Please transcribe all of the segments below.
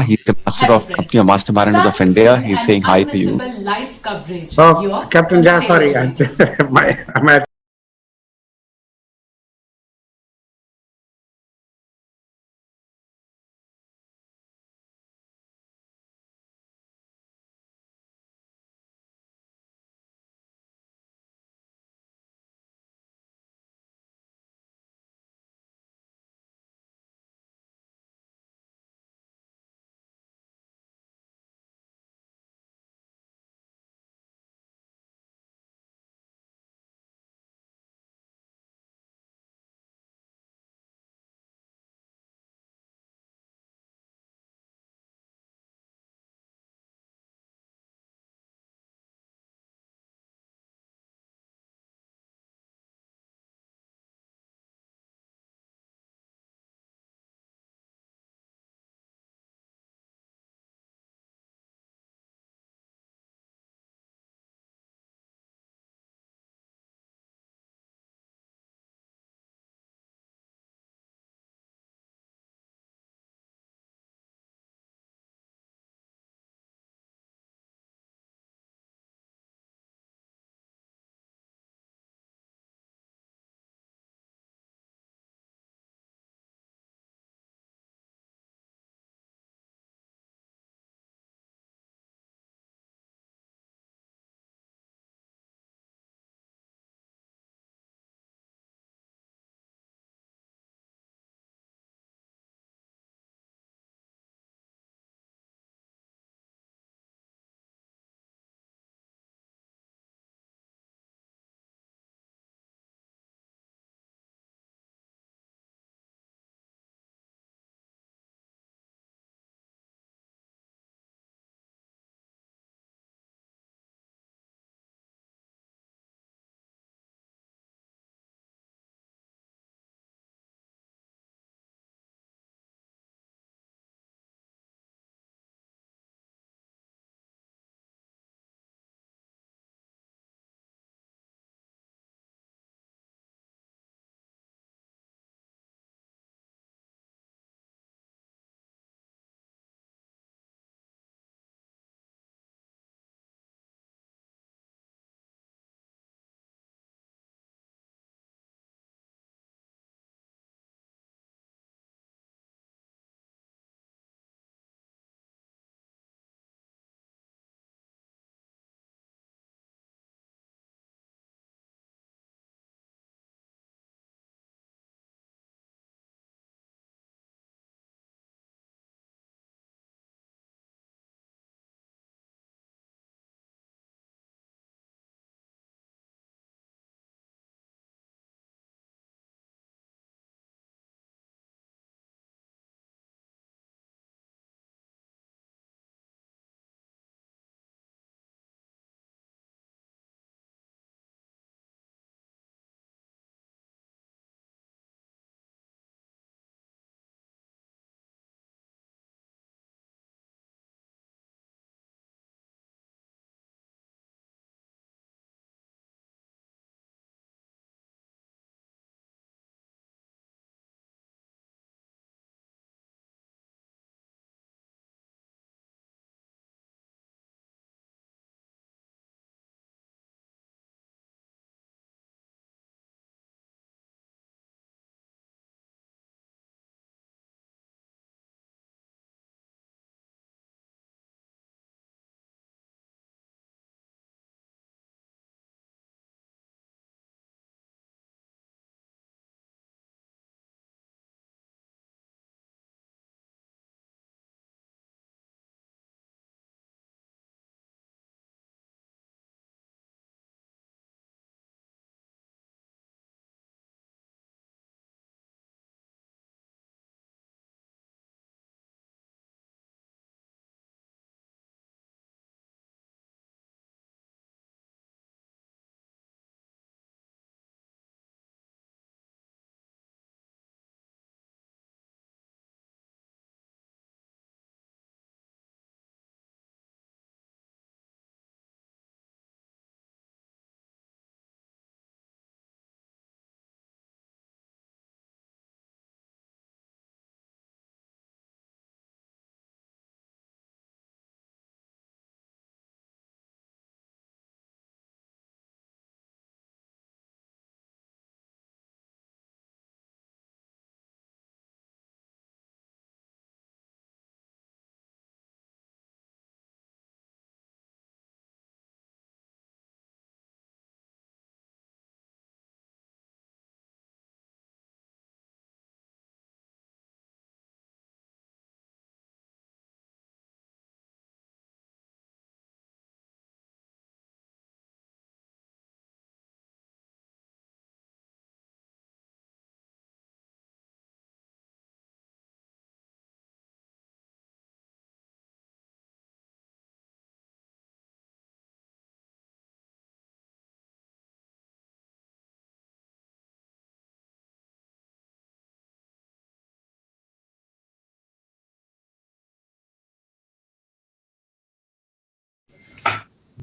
He's the master Hello of company, or friends. master managers of Start to India. send He's an saying hi to you. unmissable live coverage Oh, here Captain on Jha, Say It sorry, to It. my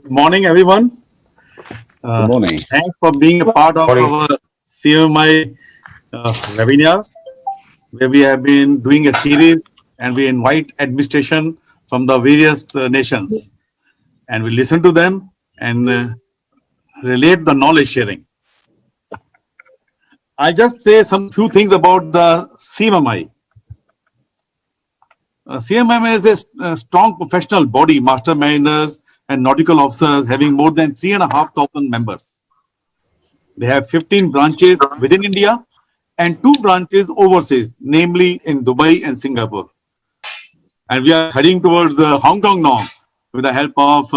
Good morning, everyone. Good morning. Thanks for being a part of Morning. our CMMI webinar, where we have been doing a series and we invite administration from the various nations and we listen to them and relate the knowledge sharing. I'll just say some few things about the CMMI. CMMI is a strong professional body, master mariners and nautical officers having more than 3,500 members. They have 15 branches within India and 2 branches overseas, namely in Dubai and Singapore. And we are heading towards Hong Kong now with the help of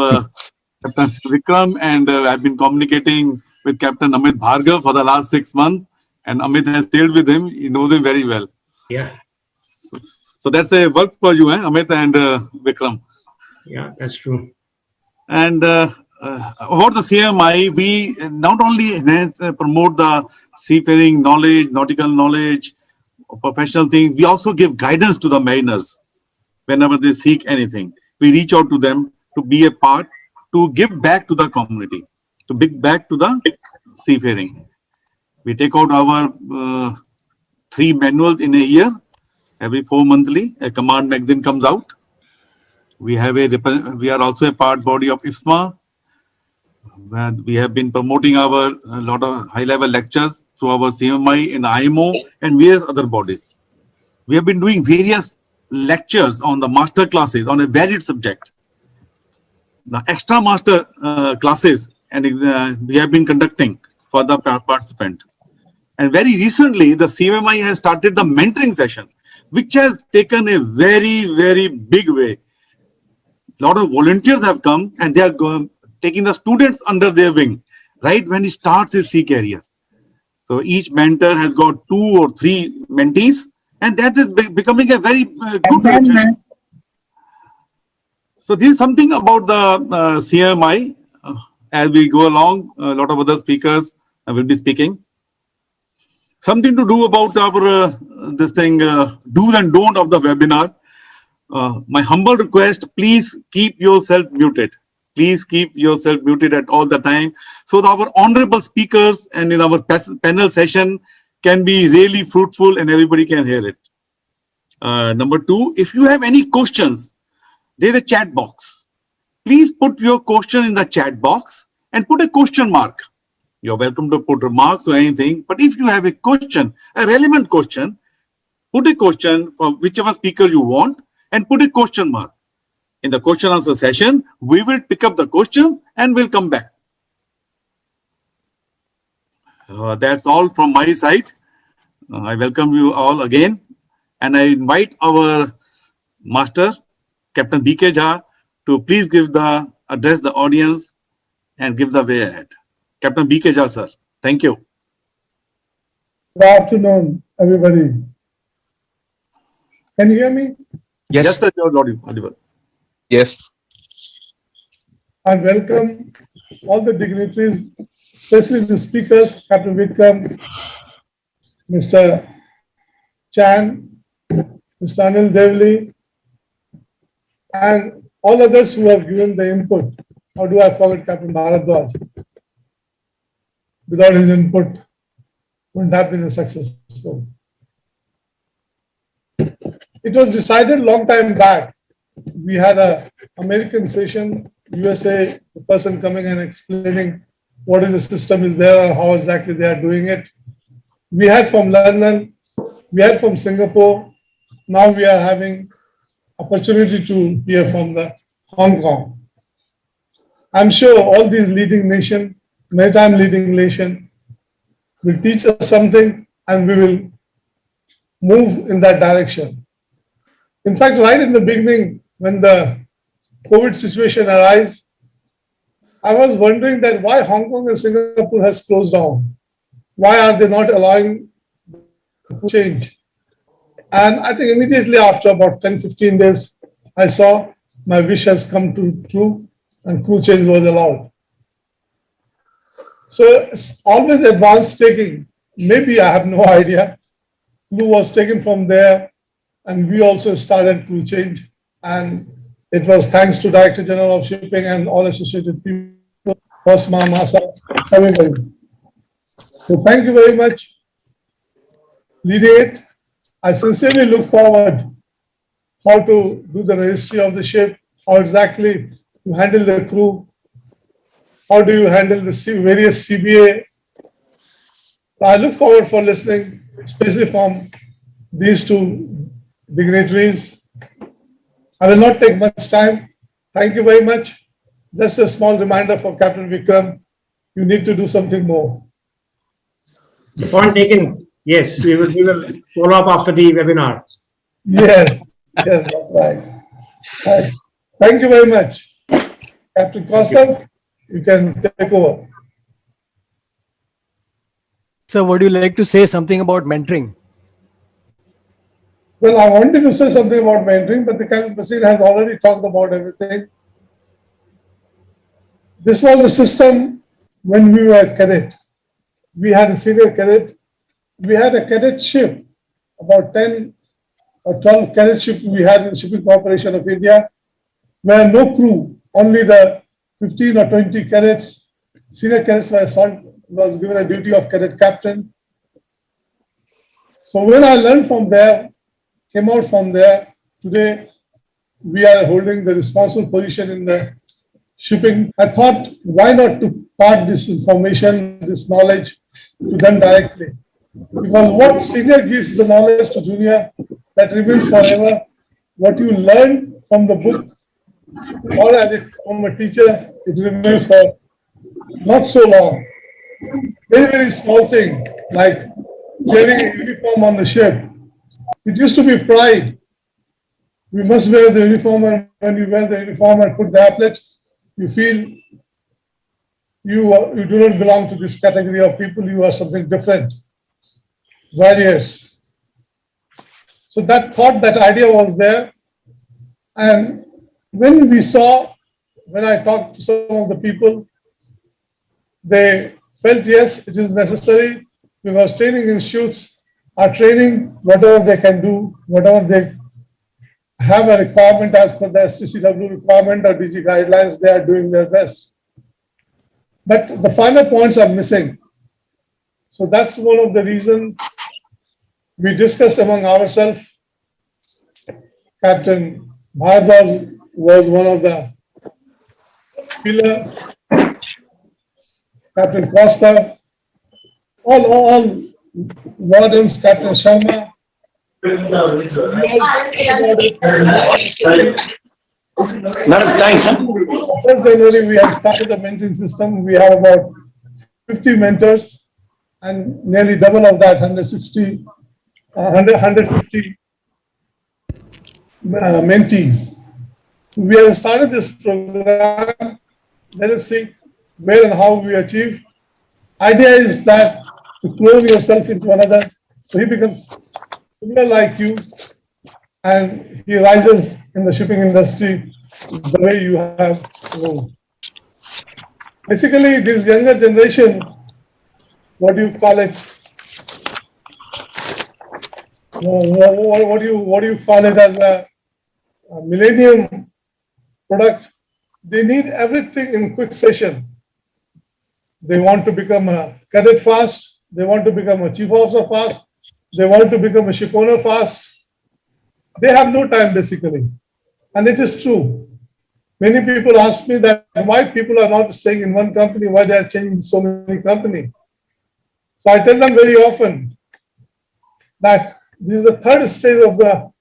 Captain Vikram, and I've been communicating with Captain Amit Bhargav for the last 6 months. And Amit has stayed with him. He knows him very well. Yeah, So that's a work for you, Amit and Vikram. yeah, that's true. And about the CMI, we not only promote the seafaring knowledge, nautical knowledge, professional things, we also give guidance to the mariners whenever they seek anything. We reach out to them to be a part, to give back to the community, to give back to the seafaring. We take out our 3 manuals in a year. Every 4 monthly, a command magazine comes out. We are also a part body of ISMA. Where we have been promoting our a lot of high-level lectures through our CMMI in IMO and various other bodies. We have been doing various lectures on the master classes on a varied subject. The extra master classes and we have been conducting for the participant. And very recently, the CMMI has started the mentoring session, which has taken a very, very big way. A lot of volunteers have come and they are taking the students under their wing right when he starts his sea career. So each mentor has got 2 or 3 mentees, and that is becoming a very good relationship. So this is something about the CMI. As we go along, a lot of other speakers will be speaking. Something to do about our this thing, do's and don't of the webinar. My humble request, please keep yourself muted. Please keep yourself muted at all the time so that our honorable speakers and in our panel session can be really fruitful and everybody can hear it. Number 2, if you have any questions, there's a chat box. Please put your question in the chat box and put a question mark. You're welcome to put remarks or anything, but if you have a question, a relevant question, put a question for whichever speaker you want and put a question mark. In the question answer session, we will pick up the question and we'll come back. That's all from my side. I welcome you all again, and I invite our master, Captain B.K. Jha, to please address the audience and give the way ahead. Captain B.K. Jha, sir. Thank you. Good afternoon, everybody. Can you hear me? Yes, sir. You're audible. Yes. I welcome all the dignitaries, especially the speakers, Captain Vikram, Mr. Chan, Mr. Anil Devli, and all others who have given the input. How do I forget Captain Bharadwaj? Without his input, wouldn't have been a successful. It was decided long time back. We had an American session, USA, the person coming and explaining what is the system is there, how exactly they are doing it. We had from London, we had from Singapore. Now we are having opportunity to hear from the Hong Kong. I'm sure all these leading nations, maritime leading nation, will teach us something and we will move in that direction. In fact, right in the beginning, when the COVID situation arose, I was wondering that why Hong Kong and Singapore has closed down. Why are they not allowing change? And I think immediately after about 10-15 days, I saw my wish has come true and crew change was allowed. So it's always advance taking. Maybe I have no idea. Crew was taken from there and we also started crew change. And It was thanks to Director General of Shipping and all associated people, Cosma, Masa, everybody. So thank you very much. Leading it, I sincerely look forward how to do the registry of the ship, how exactly you handle the crew, how do you handle the various CBA. I look forward for listening, especially from these two dignitaries. I will not take much time. Thank you very much. Just a small reminder for Captain Vikram, you need to do something more. Point taken. Yes, we will follow up after the webinar. Yes, yes, that's right. Right. Thank you very much. Captain Costa, you can take over. So would you like to say something about mentoring? Well, I wanted to say something about mentoring, but the Captain Basin has already talked about everything. This was a system when we were a cadet. We had a senior cadet. We had a cadet ship, about 10 or 12 cadet ships we had in Shipping Corporation of India, where no crew, only the 15 or 20 cadets, senior cadets was given a duty of cadet captain. So when I learned from there, came out from there, today we are holding the responsible position in the shipping. I thought, why not to part this information, this knowledge to them directly? Because what senior gives the knowledge to junior, that remains forever. What you learn from the book or from a teacher, it remains for not so long. Very, very small thing, like wearing a uniform on the ship. It used to be pride. We must wear the uniform, and when you wear the uniform and put the applet, you feel you do not belong to this category of people, you are something different, various. So that thought, that idea was there. And when I talked to some of the people, they felt, yes, it is necessary because training institutes are training whatever they can do, whatever they have a requirement as per the STCW requirement or DG guidelines, they are doing their best. But the finer points are missing. So that's one of the reasons we discussed among ourselves. Captain Bharadwaj was one of the pillars. Captain Costa, all wardens, Captain Sharma. Madam, thanks. First January, we have started the mentoring system. We have about 50 mentors and nearly double of that, 150 mentees. We have started this program. Let us see where and how we achieve. Idea is that to clone yourself into another, so he becomes similar like you, and he rises in the shipping industry the way you have grown. Basically, this younger generation, what do you call it? What do you call it as a millennium product? They need everything in quick session. They want to become a cadet fast. They want to become a chief officer fast. They want to become a shipowner fast. They have no time basically. And it is true. Many people ask me that why people are not staying in one company, why they are changing so many companies. So I tell them very often that this is the third stage of the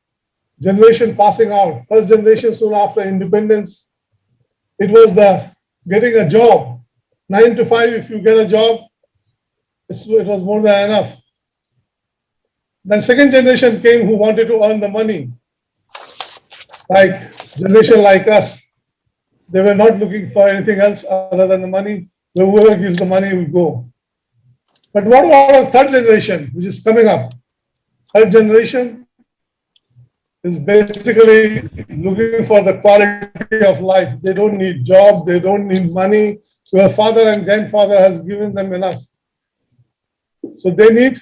generation passing out. First generation soon after independence, it was the getting a job. 9 to 5, if you get a job, it was more than enough. Then second generation came who wanted to earn the money. Like generation like us, they were not looking for anything else other than the money. Whoever gives the money will go. But what about the third generation, which is coming up? Third generation is basically looking for the quality of life. They don't need job, they don't need money. So their father and grandfather has given them enough. So they need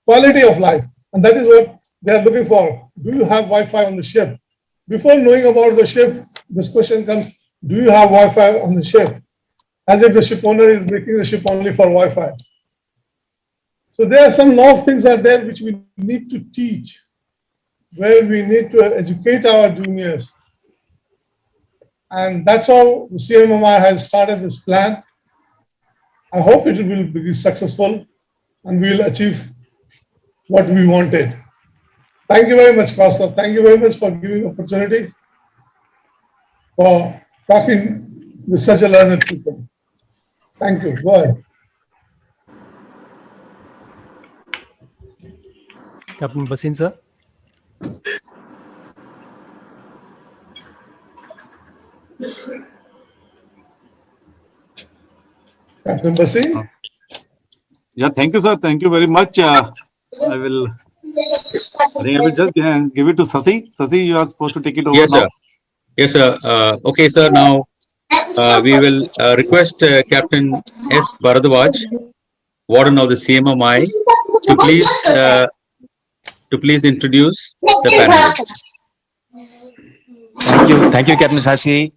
quality of life. And that is what they are looking for. Do you have Wi-Fi on the ship? before knowing about the ship, this question comes, do you have Wi-Fi on the ship? As if the ship owner is making the ship only for Wi-Fi. So there are some lot of things are there which we need to teach, where we need to educate our juniors. And that's how CMMI has started this plan. I hope it will be successful and we will achieve what we wanted. Thank you very much, Costa. Thank you very much for giving opportunity for talking with such a learned people. Thank you. Go ahead. Captain Basin, sir. Captain Basin? Yeah, thank you, sir. Thank you very much. I think I will just give it to Sasi. Sasi, you are supposed to take it over Yes, now. sir. Yes, sir. Okay, sir. Now we will request Captain S. Bharadwaj, Warden of the CMMI, to please introduce the panelists. Thank you, Captain Sasi.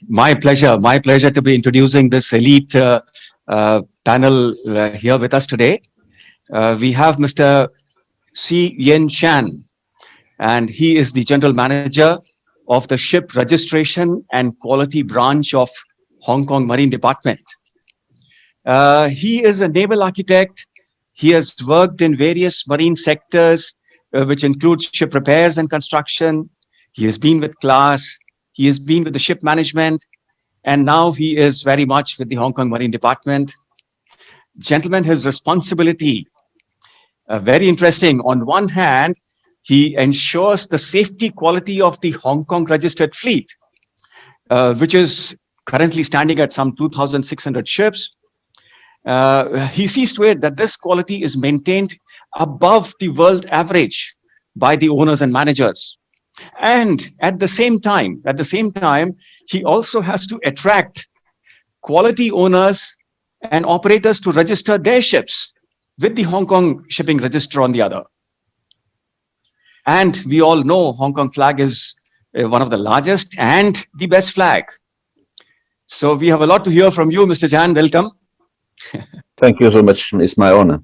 My pleasure to be introducing this elite panel here with us today. We have Mr. C. Yen Chan, and he is the General Manager of the Ship Registration and Quality Branch of Hong Kong Marine Department. He is a naval architect. He has worked in various marine sectors, which include ship repairs and construction. He has been with class. He has been with the ship management, and now he is very much with the Hong Kong Marine Department. Gentlemen, his responsibility, very interesting. On one hand, he ensures the safety quality of the Hong Kong registered fleet, which is currently standing at some 2,600 ships. He sees to it that this quality is maintained above the world average by the owners and managers. And at the same time, he also has to attract quality owners and operators to register their ships with the Hong Kong Shipping Register on the other. And we all know Hong Kong flag is one of the largest and the best flag. So we have a lot to hear from you, Mr. Jan. Welcome. Thank you so much. It's my honor.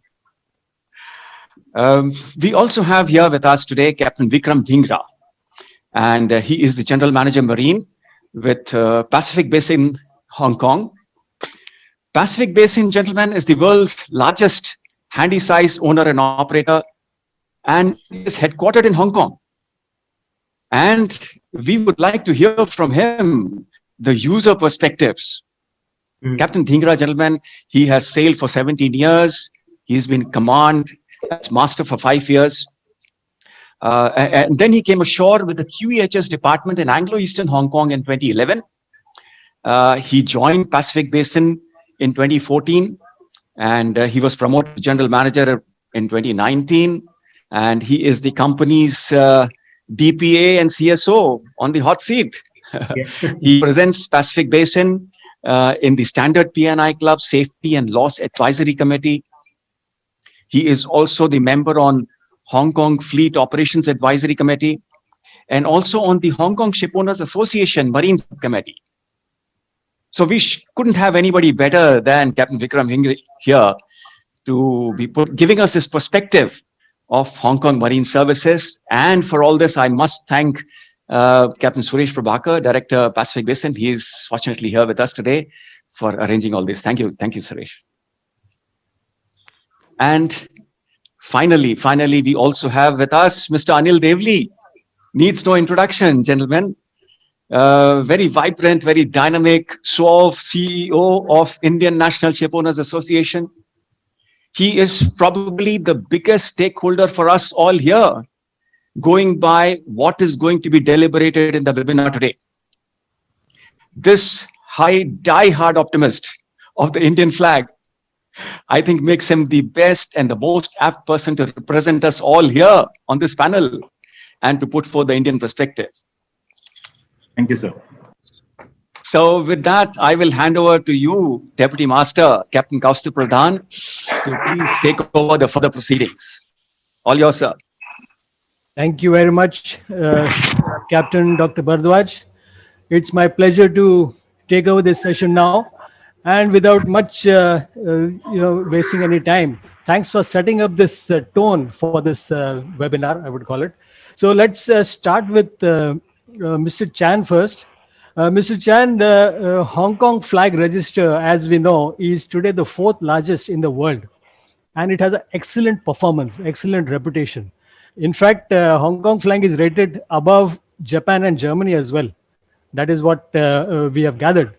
We also have here with us today Captain Vikram Dhingra, and he is the General Manager Marine with Pacific Basin, Hong Kong. Pacific Basin, gentlemen, is the world's largest handy-size owner and operator, and is headquartered in Hong Kong. And we would like to hear from him the user perspectives. Captain Dhingra, gentlemen, he has sailed for 17 years. He's been command as master for 5 years. And then he came ashore with the QEHS department in Anglo-Eastern Hong Kong in 2011. He joined Pacific Basin in 2014, and he was promoted to general manager in 2019. And he is the company's DPA and CSO on the hot seat. He presents Pacific Basin in the Standard P&I Club Safety and Loss Advisory Committee. He is also the member on Hong Kong Fleet Operations Advisory Committee, and also on the Hong Kong Shipowners Association Marine Committee. So we couldn't have anybody better than Captain Vikram Dhingra here to be giving us this perspective of Hong Kong Marine Services. And for all this, I must thank Captain Suresh Prabhakar, Director, Pacific Basin. He is fortunately here with us today for arranging all this. Thank you, Suresh. And finally, we also have with us Mr. Anil Devli. Needs no introduction, gentlemen. Very vibrant, very dynamic, suave CEO of Indian National Shipowners Association. He is probably the biggest stakeholder for us all here, going by what is going to be deliberated in the webinar today. This die-hard optimist of the Indian flag, I think, makes him the best and the most apt person to represent us all here on this panel and to put forth the Indian perspective. Thank you, sir. So with that, I will hand over to you, Deputy Master, Captain Kaustubh Pradhan, to please take over the further proceedings. All yours, sir. Thank you very much, Captain Dr. Bharadwaj. It's my pleasure to take over this session now. And without much, wasting any time, thanks for setting up this tone for this webinar, I would call it. So let's start with Mr. Chan first. Mr. Chan, the Hong Kong flag register, as we know, is today the 4th largest in the world. And it has an excellent performance, excellent reputation. In fact, Hong Kong flag is rated above Japan and Germany as well. That is what we have gathered.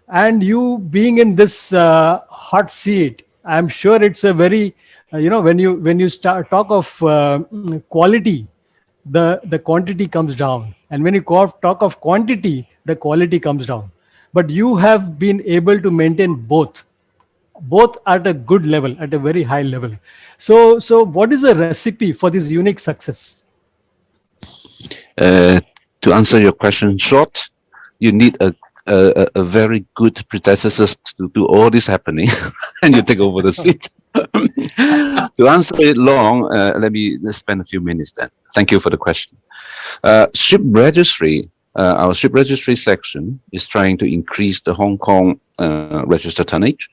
And you being in this hot seat, I'm sure it's a very, when you talk of quality, the quantity comes down. And when you talk of quantity, the quality comes down. But you have been able to maintain both at a good level, at a very high level. So what is the recipe for this unique success? To answer your question short, you need a very good predecessor to do all this happening, and you take over the seat. To answer it long, let me spend a few minutes then. Thank you for the question. Ship registry, our ship registry section is trying to increase the Hong Kong register tonnage,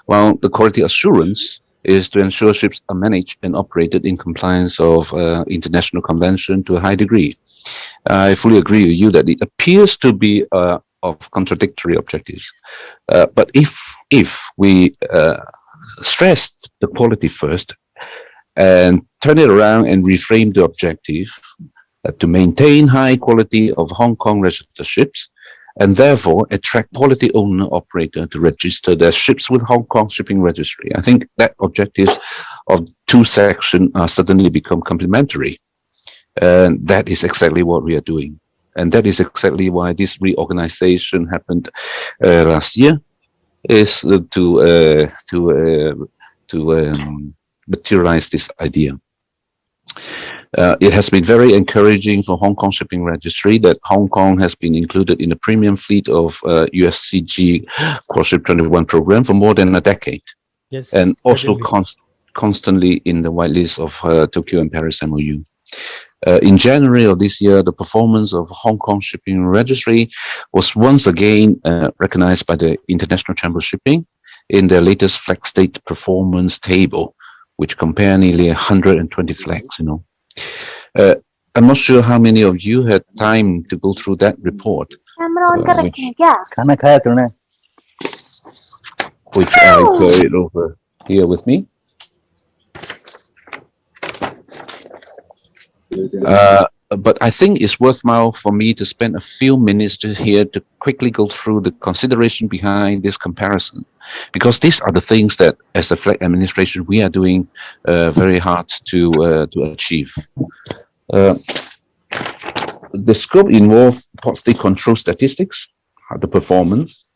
while the quality assurance is to ensure ships are managed and operated in compliance of international convention to a high degree. I fully agree with you that it appears to be of contradictory objectives. But if we stressed the quality first and turn it around and reframe the objective to maintain high quality of Hong Kong registered ships, and therefore attract quality owner operator to register their ships with Hong Kong Shipping Registry, I think that objectives of two sections are suddenly become complementary. And that is exactly what we are doing. And that is exactly why this reorganization happened last year, is to materialize this idea. It has been very encouraging for Hong Kong Shipping Registry that Hong Kong has been included in the premium fleet of USCG Cross-Ship 21 program for more than a decade. Yes, and also constantly in the whitelist of Tokyo and Paris MOU. In January of this year, the performance of Hong Kong Shipping Registry was once again recognized by the International Chamber of Shipping in their latest flag state performance table, which compare nearly 120 flags, I'm not sure how many of you had time to go through that report, which I carried over here with me. But I think it's worthwhile for me to spend a few minutes just here to quickly go through the consideration behind this comparison, because these are the things that, as a flag administration, we are doing very hard to achieve. The scope involves port state control statistics, the performance,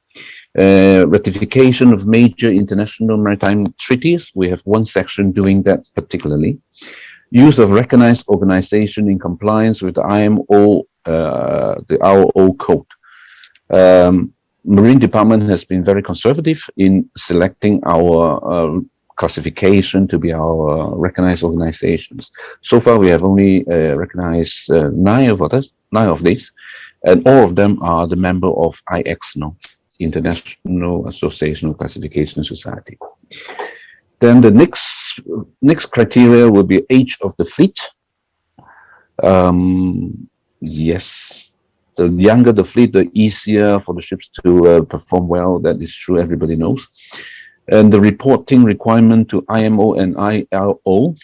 ratification of major international maritime treaties. We have one section doing that particularly. Use of recognized organization in compliance with the IMO, the RO code. Marine Department has been very conservative in selecting our classification to be our recognized organizations. So far, we have only recognized 9 of these, and all of them are the member of IXNO, International Association of Classification Society. Then the next criteria will be age of the fleet. Yes, the younger the fleet, the easier for the ships to perform well. That is true, everybody knows. And the reporting requirement to IMO and ILO,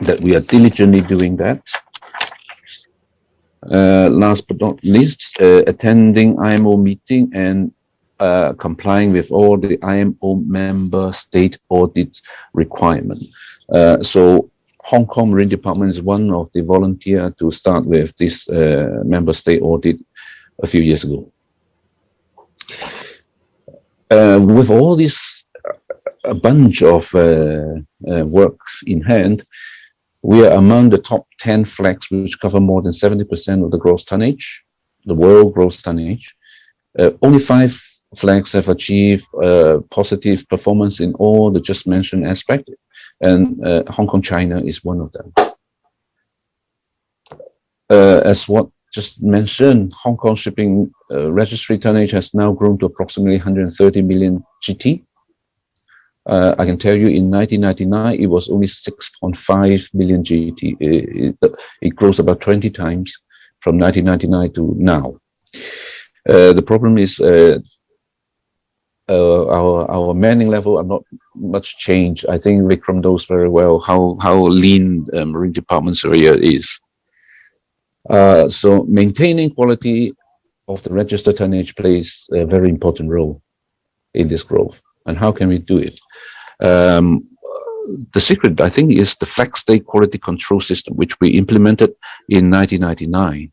that we are diligently doing that. Last but not least, attending IMO meeting and complying with all the IMO member state audit requirement. So Hong Kong Marine Department is one of the volunteers to start with this member state audit a few years ago. With all this a bunch of work in hand, we are among the top 10 flags which cover more than 70% of the gross tonnage, the world gross tonnage. Only 5 flags have achieved positive performance in all the just mentioned aspects, and Hong Kong, China is one of them. As what just mentioned, Hong Kong shipping registry tonnage has now grown to approximately 130 million GT. I can tell you in 1999, it was only 6.5 million GT. It grows about 20 times from 1999 to now. The problem is our manning level are not much changed. I think Vikram knows very well how lean Marine Department's area is. So maintaining quality of the registered tonnage plays a very important role in this growth. And how can we do it? The secret, I think, is the flex state quality control system, which we implemented in 1999.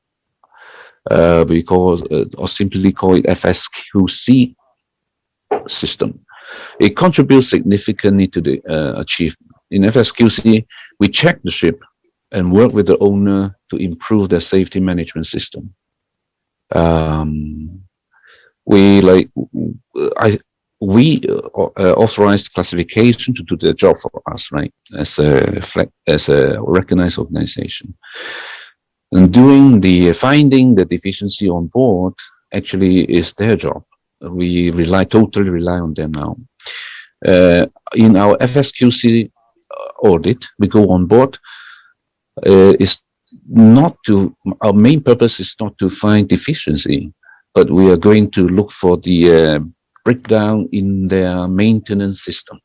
We call, or simply call it FSQC system. It contributes significantly to the achievement. In FSQC, we check the ship and work with the owner to improve their safety management system. We authorized classification to do the job for us, right? As a recognized organization. And doing the finding the deficiency on board actually is their job. We totally rely on them now. In our FSQC audit, we go on board. Our main purpose is not to find deficiency, but we are going to look for the breakdown in their maintenance system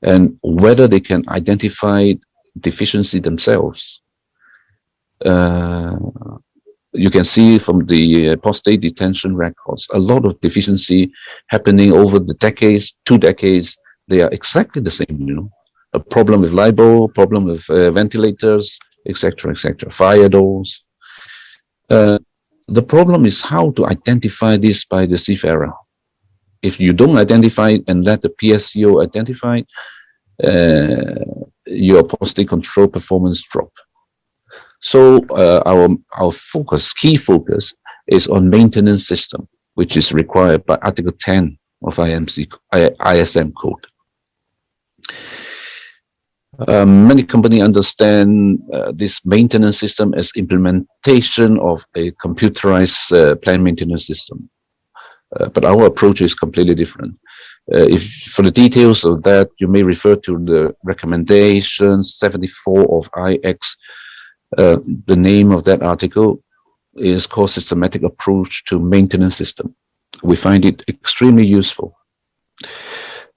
and whether they can identify deficiency themselves. You can see from the post-state detention records, a lot of deficiency happening over the decades, 2 decades. They are exactly the same, you know. A problem with LIBO, problem with ventilators, etc., etc., fire doors. The problem is how to identify this by the seafarer. If you don't identify it and let the PSCO identify it, your post-state control performance drop. So our key focus is on maintenance system, which is required by Article 10 of ISM code. Many companies understand this maintenance system as implementation of a computerized plant maintenance system. But our approach is completely different. For the details of that, you may refer to the recommendation 74 of IX. The name of that article is called Systematic Approach to Maintenance System. We find it extremely useful.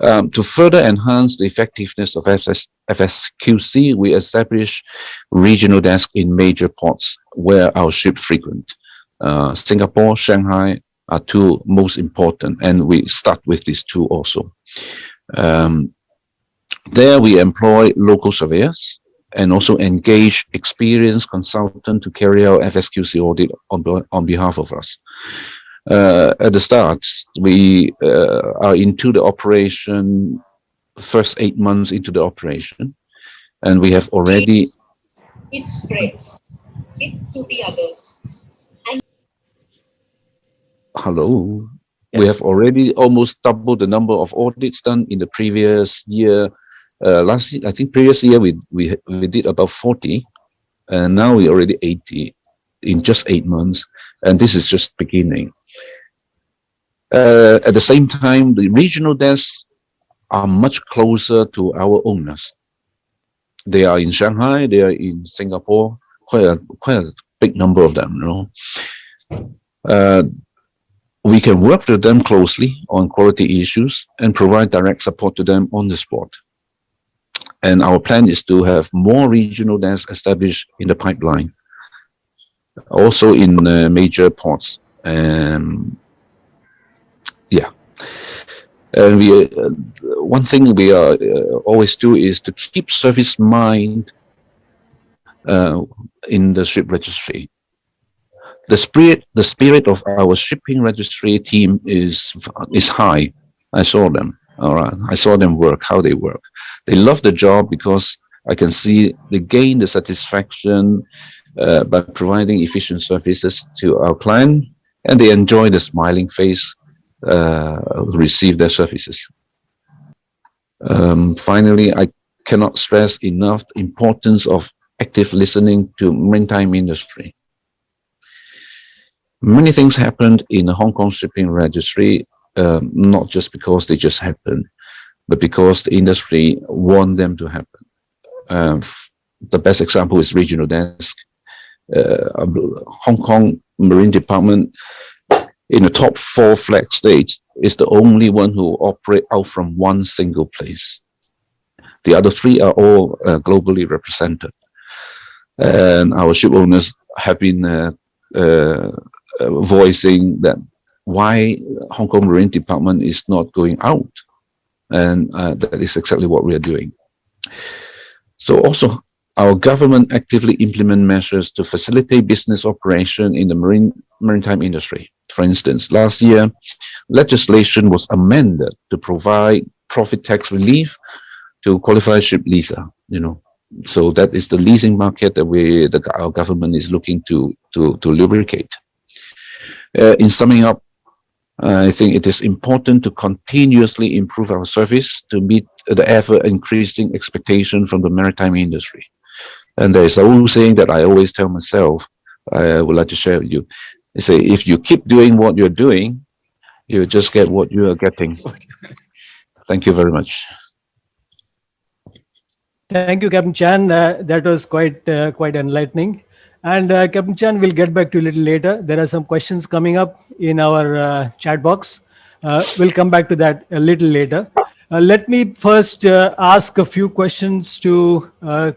To further enhance the effectiveness of FSQC, we establish regional desks in major ports where our ships frequent. Singapore, Shanghai are 2 most important, and we start with these 2 also. There we employ local surveyors and also engage experienced consultants to carry out FSQC audit on behalf of us. At the start, we are into the operation, first 8 months into the operation, and we have already... It spreads it to the others. And hello. Yes. We have already almost doubled the number of audits done in the previous year. Last year, I think previous year we did about 40, and now we're already 80 in just 8 months, and this is just beginning. At the same time, the regional desks are much closer to our owners. They are in Shanghai, they are in Singapore, quite a big number of them, you know. We can work with them closely on quality issues and provide direct support to them on the spot. And our plan is to have more regional desks established in the pipeline, also in major ports. Yeah. And one thing we always do is to keep service mind in the ship registry. The spirit of our shipping registry team is high. I saw them. All right, I saw them work, how they work. They love the job because I can see they gain the satisfaction by providing efficient services to our client, and they enjoy the smiling face receive their services. Finally, I cannot stress enough the importance of active listening to maritime industry. Many things happened in the Hong Kong shipping registry, not just because they just happened, but because the industry want them to happen. The best example is regional desk. Hong Kong Marine Department in the top 4 flag states is the only one who operate out from one single place. The other 3 are all globally represented. And our ship owners have been voicing that why Hong Kong Marine Department is not going out. And that is exactly what we are doing. So also, our government actively implement measures to facilitate business operation in the maritime industry. For instance, last year, legislation was amended to provide profit tax relief to qualified ship leaser. So that is the leasing market that our government is looking to lubricate. In summing up, I think it is important to continuously improve our service to meet the ever-increasing expectation from the maritime industry. And there is a old saying that I always tell myself, I would like to share with you. I say, if you keep doing what you're doing, you just get what you are getting. Thank you very much. Thank you, Captain Chan. That was quite enlightening. And Captain Chan, we'll get back to you a little later. There are some questions coming up in our chat box. We'll come back to that a little later. Let me first ask a few questions to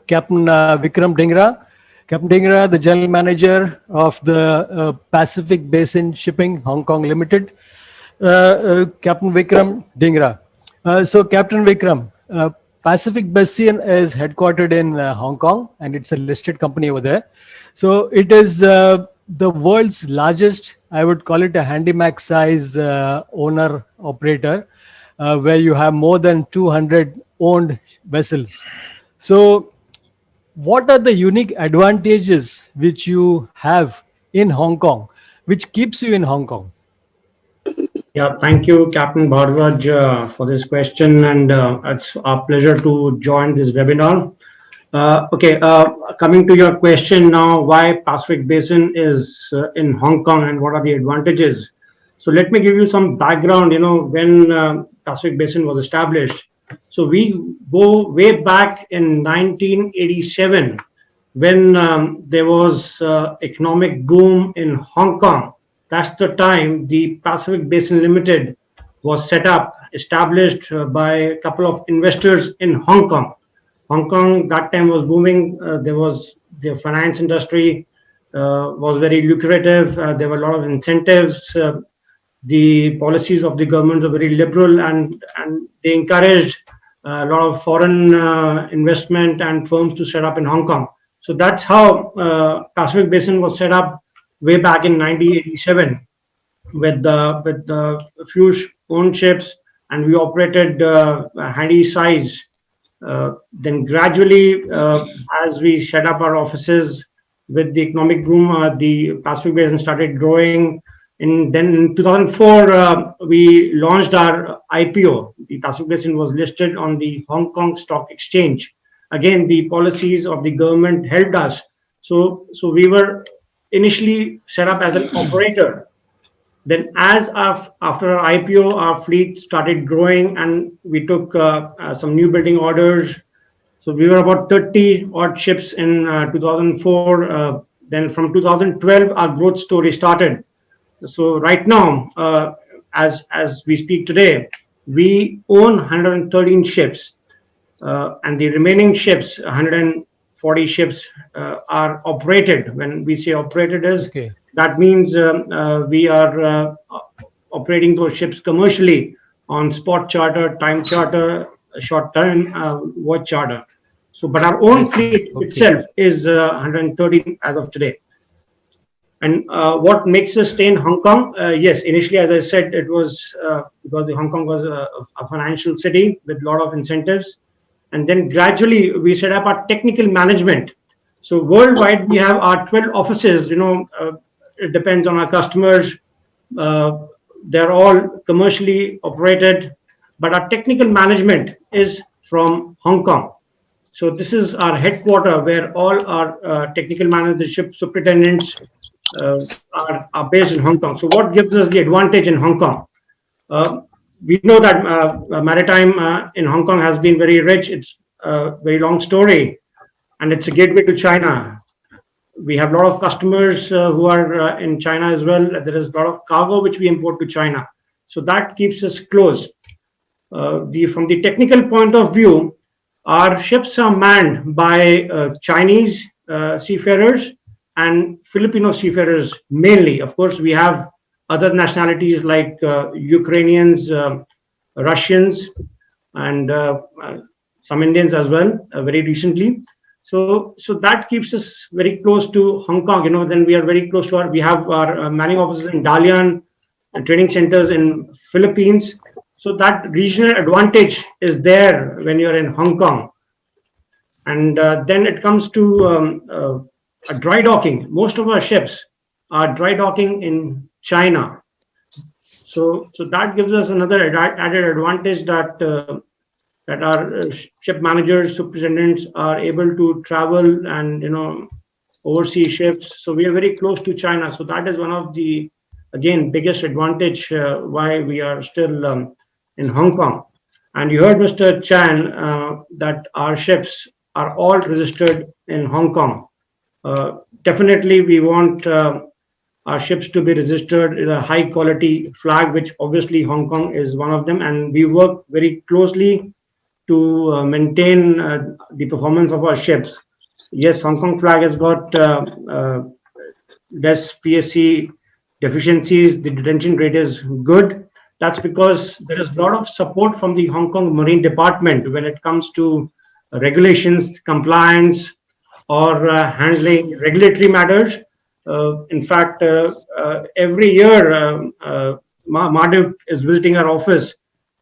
Captain Vikram Dhingra. Captain Dhingra, the General Manager of the Pacific Basin Shipping, Hong Kong Limited. Captain Vikram Dhingra. So Captain Vikram, Pacific Basin is headquartered in Hong Kong, and it's a listed company over there. So it is the world's largest, I would call it a Handymax size owner operator, where you have more than 200 owned vessels. So what are the unique advantages which you have in Hong Kong, which keeps you in Hong Kong? Yeah, thank you, Captain Bharadwaj, for this question, and it's our pleasure to join this webinar. Coming to your question now, why Pacific Basin is in Hong Kong and what are the advantages? So let me give you some background, when Pacific Basin was established. So we go way back in 1987 when there was economic boom in Hong Kong. That's the time the Pacific Basin Limited was set up, established by a couple of investors in Hong Kong. Hong Kong that time was booming. The finance industry was very lucrative. There were a lot of incentives. The policies of the government were very liberal, and they encouraged a lot of foreign investment and firms to set up in Hong Kong. So that's how Pacific Basin was set up way back in 1987 with a few owned ships, and we operated handy size. Then gradually, as we set up our offices with the economic boom, the Pacific Basin started growing. Then in 2004, we launched our IPO. The Pacific Basin was listed on the Hong Kong Stock Exchange. Again, the policies of the government helped us. So we were initially set up as an operator. Then after our IPO, our fleet started growing and we took some new building orders. So we were about 30 odd ships in 2004. Then from 2012, our growth story started. So right now, as we speak today, we own 113 ships, and the remaining ships, 140 ships, are operated. When we say operated, that means we are operating those ships commercially on spot charter, time charter, short term, watch charter. So, but our own fleet itself is 113 as of today. And what makes us stay in Hong Kong? Yes, initially, as I said, it was because Hong Kong was a financial city with a lot of incentives. And then gradually, we set up our technical management. So worldwide, we have our 12 offices. It depends on our customers. They're all commercially operated, but our technical management is from Hong Kong. So this is our headquarter where all our technical managers, ship superintendents are based in Hong Kong. So what gives us the advantage in Hong Kong? We know that maritime in Hong Kong has been very rich. It's a very long story, and it's a gateway to China. We have a lot of customers who are in China as well. There is a lot of cargo which we import to China. So that keeps us close. From the technical point of view, our ships are manned by Chinese seafarers and Filipino seafarers mainly. Of course, we have other nationalities like Ukrainians, Russians, and some Indians as well, very recently. So that keeps us very close to Hong Kong. Then we are very close to we have our manning offices in Dalian, and training centers in Philippines. So that regional advantage is there when you're in Hong Kong. And then it comes to a dry docking. Most of our ships are dry docking in China. So that gives us another added advantage that our ship managers, superintendents are able to travel and oversee ships. So we are very close to China. So that is one of the, again, biggest advantage why we are still in Hong Kong. And you heard Mr. Chan that our ships are all registered in Hong Kong. Definitely, we want our ships to be registered in a high quality flag, which obviously Hong Kong is one of them. And we work very closely to maintain the performance of our ships. Yes, Hong Kong flag has got less PSC deficiencies. The detention rate is good. That's because there is a lot of support from the Hong Kong Marine Department when it comes to regulations, compliance, or handling regulatory matters. In fact, every year, Madhav is visiting our office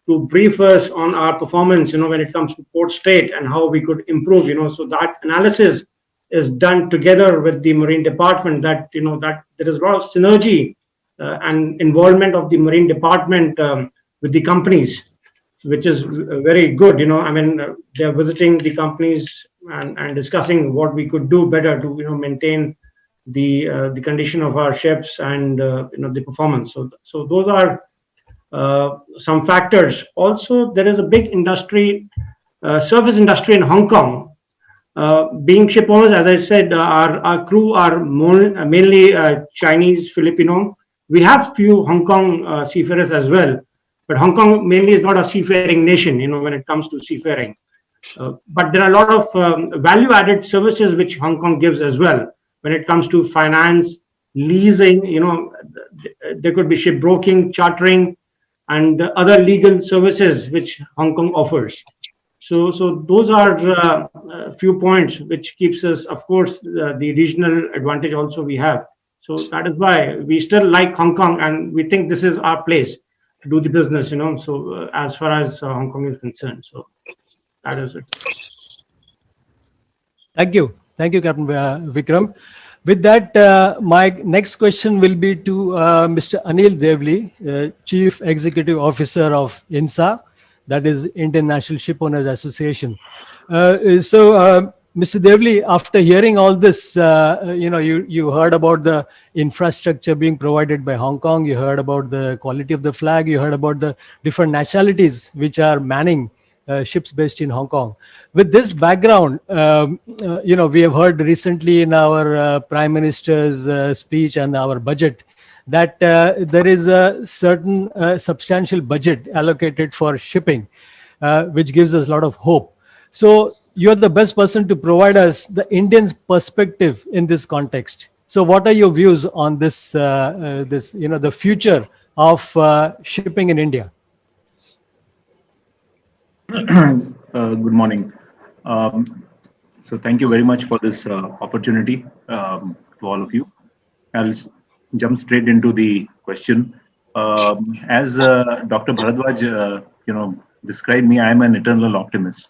to brief us on our performance, when it comes to port state and how we could improve, so that analysis is done together with the Marine Department, that there is a lot of synergy and involvement of the Marine Department with the companies, which is very good. They're visiting the companies and discussing what we could do better to, maintain the condition of our ships and, the performance. So those are some factors. Also, there is a big industry, service industry in Hong Kong. Being ship owners, as I said, our crew are mainly Chinese, Filipino. We have few Hong Kong seafarers as well, but Hong Kong mainly is not a seafaring nation, when it comes to seafaring. But there are a lot of value-added services which Hong Kong gives as well. When it comes to finance, leasing, there could be shipbroking, chartering, and other legal services which Hong Kong offers. So those are a few points which keeps us, of course, the regional advantage also we have. So that is why we still like Hong Kong, and we think this is our place to do the business, so as far as Hong Kong is concerned. So that is it. Thank you, Captain Vikram. With that, my next question will be to Mr. Anil Devli, Chief Executive Officer of INSA, that is Indian National Shipowners Association. Mr. Devli, after hearing all this, you heard about the infrastructure being provided by Hong Kong, you heard about the quality of the flag, you heard about the different nationalities which are manning ships based in Hong Kong. With this background, we have heard recently in our Prime Minister's speech and our budget that there is a certain substantial budget allocated for shipping, which gives us a lot of hope. So you're the best person to provide us the Indian perspective in this context. So what are your views on this, the future of shipping in India? Good morning. So thank you very much for this opportunity to all of you. I'll jump straight into the question. As Dr. Bharadwaj, described me, I am an eternal optimist.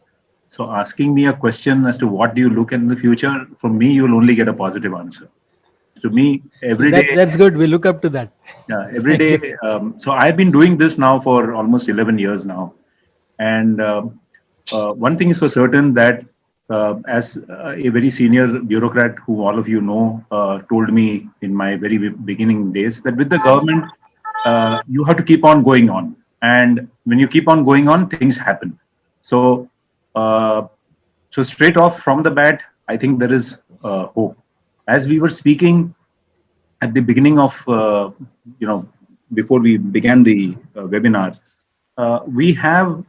So asking me a question as to what do you look at in the future, from me, you'll only get a positive answer. To me, every day. That's good. We look up to that. Yeah, every day. So I've been doing this now for almost 11 years now. And one thing is for certain, that as a very senior bureaucrat who all of you know told me in my very beginning days, that with the government, you have to keep on going on. And when you keep on going on, things happen. So, so straight off from the bat, I think there is hope. As we were speaking at the beginning of, before we began the webinar, we have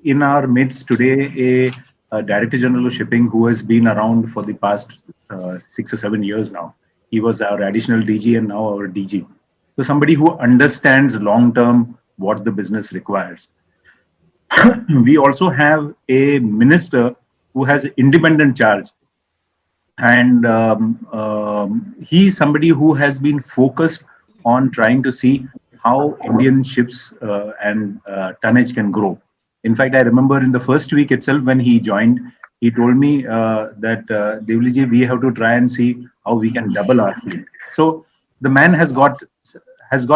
in our midst today a Director General of Shipping who has been around for the past 6 or 7 years now. He was our additional DG and now our DG. So somebody who understands long term what the business requires. We also have a minister who has independent charge, and he's somebody who has been focused on trying to see how Indian ships and tonnage can grow. In fact, I remember in the first week itself when he joined, he told me that Devli ji, we have to try and see how we can double our fleet. So the man has got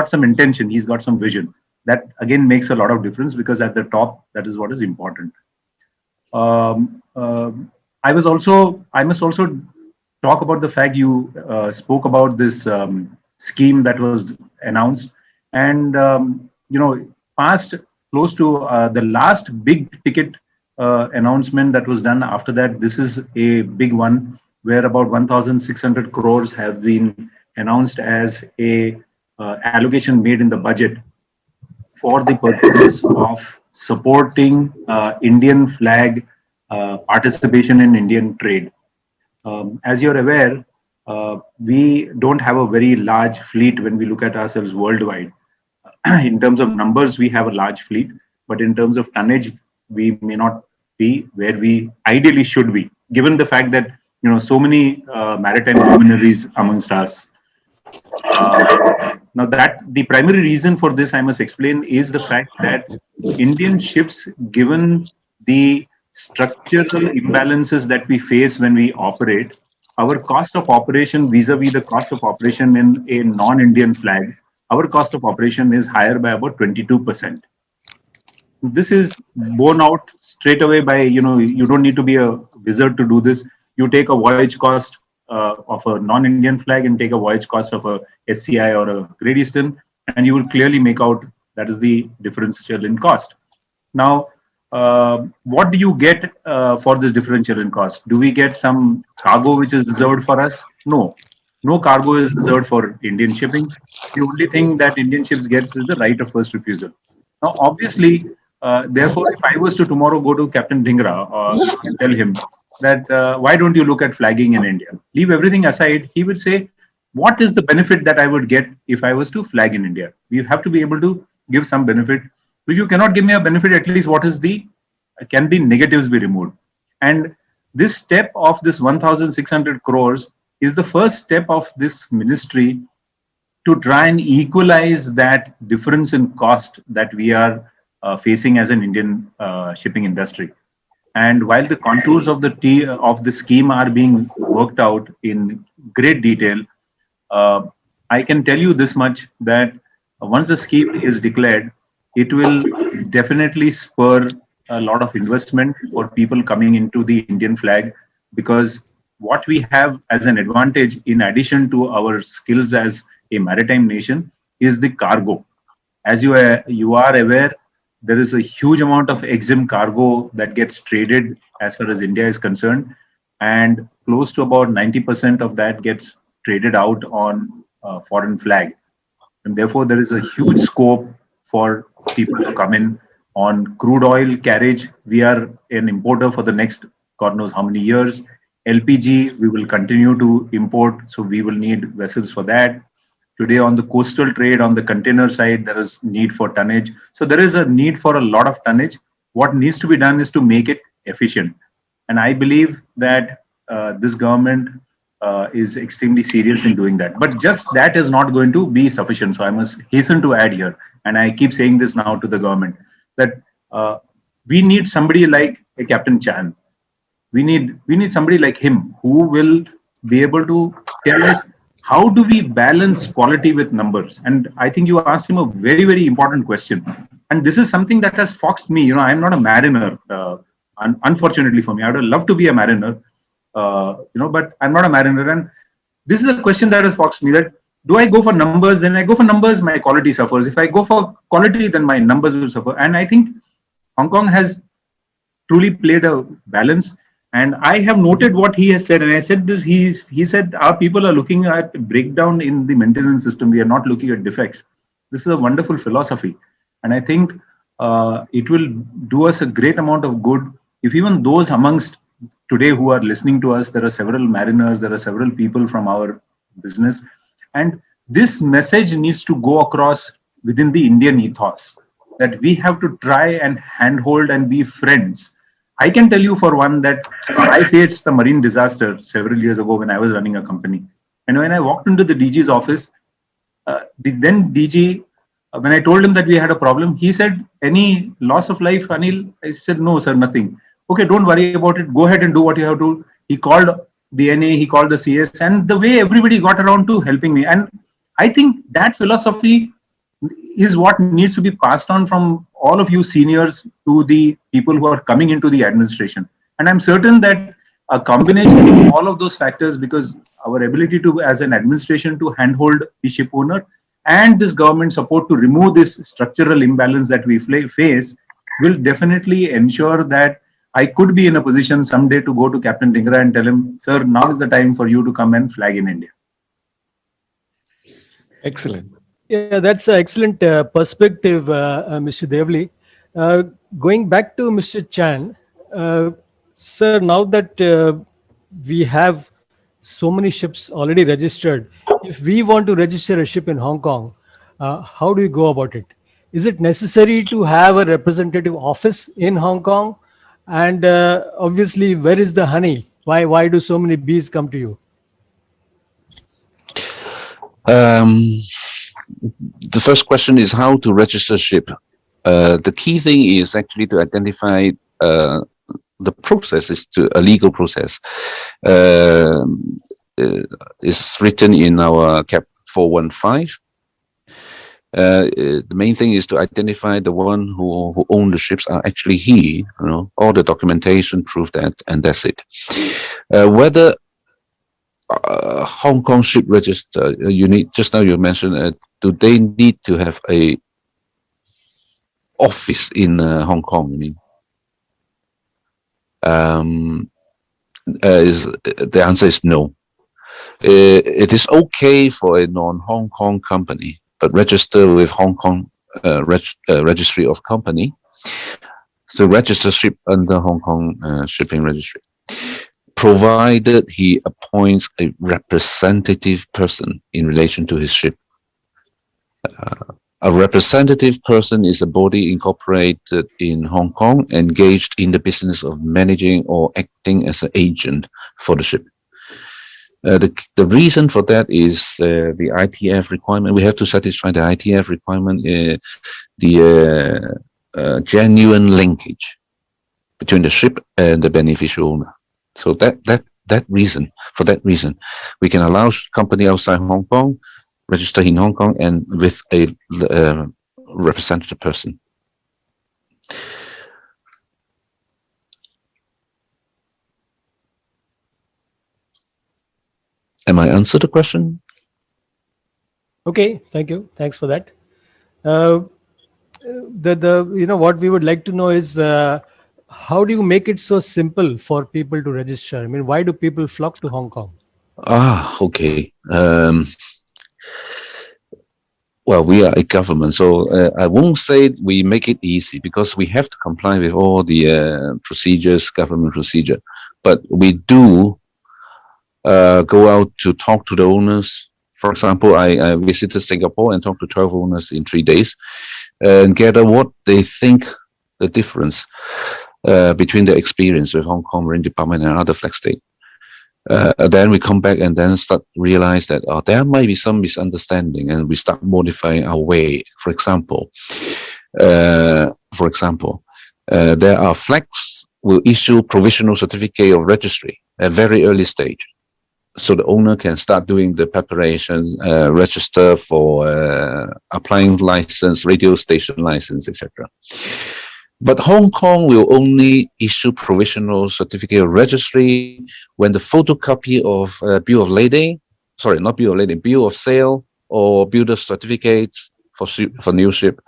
some intention. He's got some vision. That again makes a lot of difference, because at the top, that is what is important. I must also talk about the fact you spoke about this scheme that was announced, and past close to the last big ticket announcement that was done. After that, this is a big one where about 1,600 crores have been announced as a allocation made in the budget for the purposes of supporting Indian flag participation in Indian trade. As you're aware, we don't have a very large fleet when we look at ourselves worldwide. In terms of numbers, we have a large fleet, but in terms of tonnage, we may not be where we ideally should be, given the fact that so many maritime luminaries amongst us. Now, that the primary reason for this, I must explain, is the fact that Indian ships, given the structural imbalances that we face when we operate, our cost of operation vis-a-vis the cost of operation in a non-Indian flag, our cost of operation is higher by about 22%. This is borne out straight away by, you don't need to be a wizard to do this. You take a voyage cost of a non-Indian flag and take a voyage cost of a SCI or a Great Eastern, and you will clearly make out that is the differential in cost. Now, what do you get for this differential in cost? Do we get some cargo which is reserved for us? No. No cargo is reserved for Indian shipping. The only thing that Indian ships gets is the right of first refusal. Now, obviously, therefore, if I was to tomorrow go to Captain Dhingra and tell him that why don't you look at flagging in India? Leave everything aside, he would say, what is the benefit that I would get if I was to flag in India? We have to be able to give some benefit. If you cannot give me a benefit, at least what is can the negatives be removed? And this step of this 1,600 crores is the first step of this ministry to try and equalize that difference in cost that we are facing as an Indian shipping industry. And while the contours of the scheme are being worked out in great detail, I can tell you this much, that once the scheme is declared, it will definitely spur a lot of investment for people coming into the Indian flag, because what we have as an advantage, in addition to our skills as a maritime nation, is the cargo. As you are aware, there is a huge amount of exempt cargo that gets traded as far as India is concerned, and close to about 90% of that gets traded out on foreign flag. And therefore, there is a huge scope for people to come in. On crude oil carriage, we are an importer for the next God knows how many years. LPG, we will continue to import, so we will need vessels for that. Today on the coastal trade, on the container side, there is need for tonnage. So there is a need for a lot of tonnage. What needs to be done is to make it efficient. And I believe that this government is extremely serious in doing that. But just that is not going to be sufficient. So I must hasten to add here, and I keep saying this now to the government, that we need somebody like a Captain Chan. We need somebody like him who will be able to tell us how do we balance quality with numbers. And I think you asked him a very, very important question. And this is something that has foxed me. I'm not a mariner. unfortunately for me. I would love to be a mariner, but I'm not a mariner. And this is a question that has foxed me, that do I go for numbers? Then I go for numbers, my quality suffers. If I go for quality, then my numbers will suffer. And I think Hong Kong has truly played a balance. And I have noted what he has said. And I said this, he said, our people are looking at breakdown in the maintenance system. We are not looking at defects. This is a wonderful philosophy. And I think it will do us a great amount of good if even those amongst today who are listening to us, there are several mariners, there are several people from our business. And this message needs to go across within the Indian ethos, that we have to try and handhold and be friends. I can tell you for one that I faced the marine disaster several years ago when I was running a company. And when I walked into the DG's office, the then DG, when I told him that we had a problem, he said, any loss of life, Anil? I said, no, sir, nothing. Okay, don't worry about it. Go ahead and do what you have to. He called the NA, he called the CS, and the way everybody got around to helping me. And I think that philosophy is what needs to be passed on from all of you seniors to the people who are coming into the administration. And I'm certain that a combination of all of those factors, because our ability to, as an administration, to handhold the ship owner and this government support to remove this structural imbalance that we face, will definitely ensure that I could be in a position someday to go to Captain Dhingra and tell him, sir, now is the time for you to come and flag in India. Excellent. Yeah, that's an excellent perspective, Mr. Devli. Going back to Mr. Chan, sir, now that we have so many ships already registered, if we want to register a ship in Hong Kong, how do we go about it? Is it necessary to have a representative office in Hong Kong? And obviously, where is the honey? Why do so many bees come to you? The first question is how to register ship. The key thing is actually to identify the process is a legal process. It's written in our Cap 415. The main thing is to identify the one who own the ships are actually he. All the documentation prove that, and that's it. Whether Hong Kong ship register, you need, just now you mentioned, do they need to have a office in Hong Kong? You mean? The answer is no. It is okay for a non-Hong Kong company, but register with Hong Kong Registry of Company to register ship under Hong Kong Shipping Registry, provided he appoints a representative person in relation to his ship. A representative person is a body incorporated in Hong Kong, engaged in the business of managing or acting as an agent for the ship. The reason for that is the ITF requirement. We have to satisfy the ITF requirement, the genuine linkage between the ship and the beneficial owner. So for that reason, we can allow company outside Hong Kong register in Hong Kong and with a representative person. Am I answered the question? Okay, thank you. Thanks for that. What we would like to know is how do you make it so simple for people to register? I mean, why do people flock to Hong Kong? Okay. Well, we are a government, so I won't say we make it easy because we have to comply with all the procedures, government procedure. But we do go out to talk to the owners. For example, I visited Singapore and talked to 12 owners in 3 days and gather what they think the difference between the experience with Hong Kong Marine Department and other flag state. Then we come back and then start realize that there might be some misunderstanding, and we start modifying our way. For example, there are flags will issue provisional certificate of registry at very early stage, so the owner can start doing the preparation, register for applying license, radio station license, etc. But Hong Kong will only issue provisional certificate of registry when the photocopy of bill of lading, sorry, not bill of lading, bill of sale or builder certificates for new ship.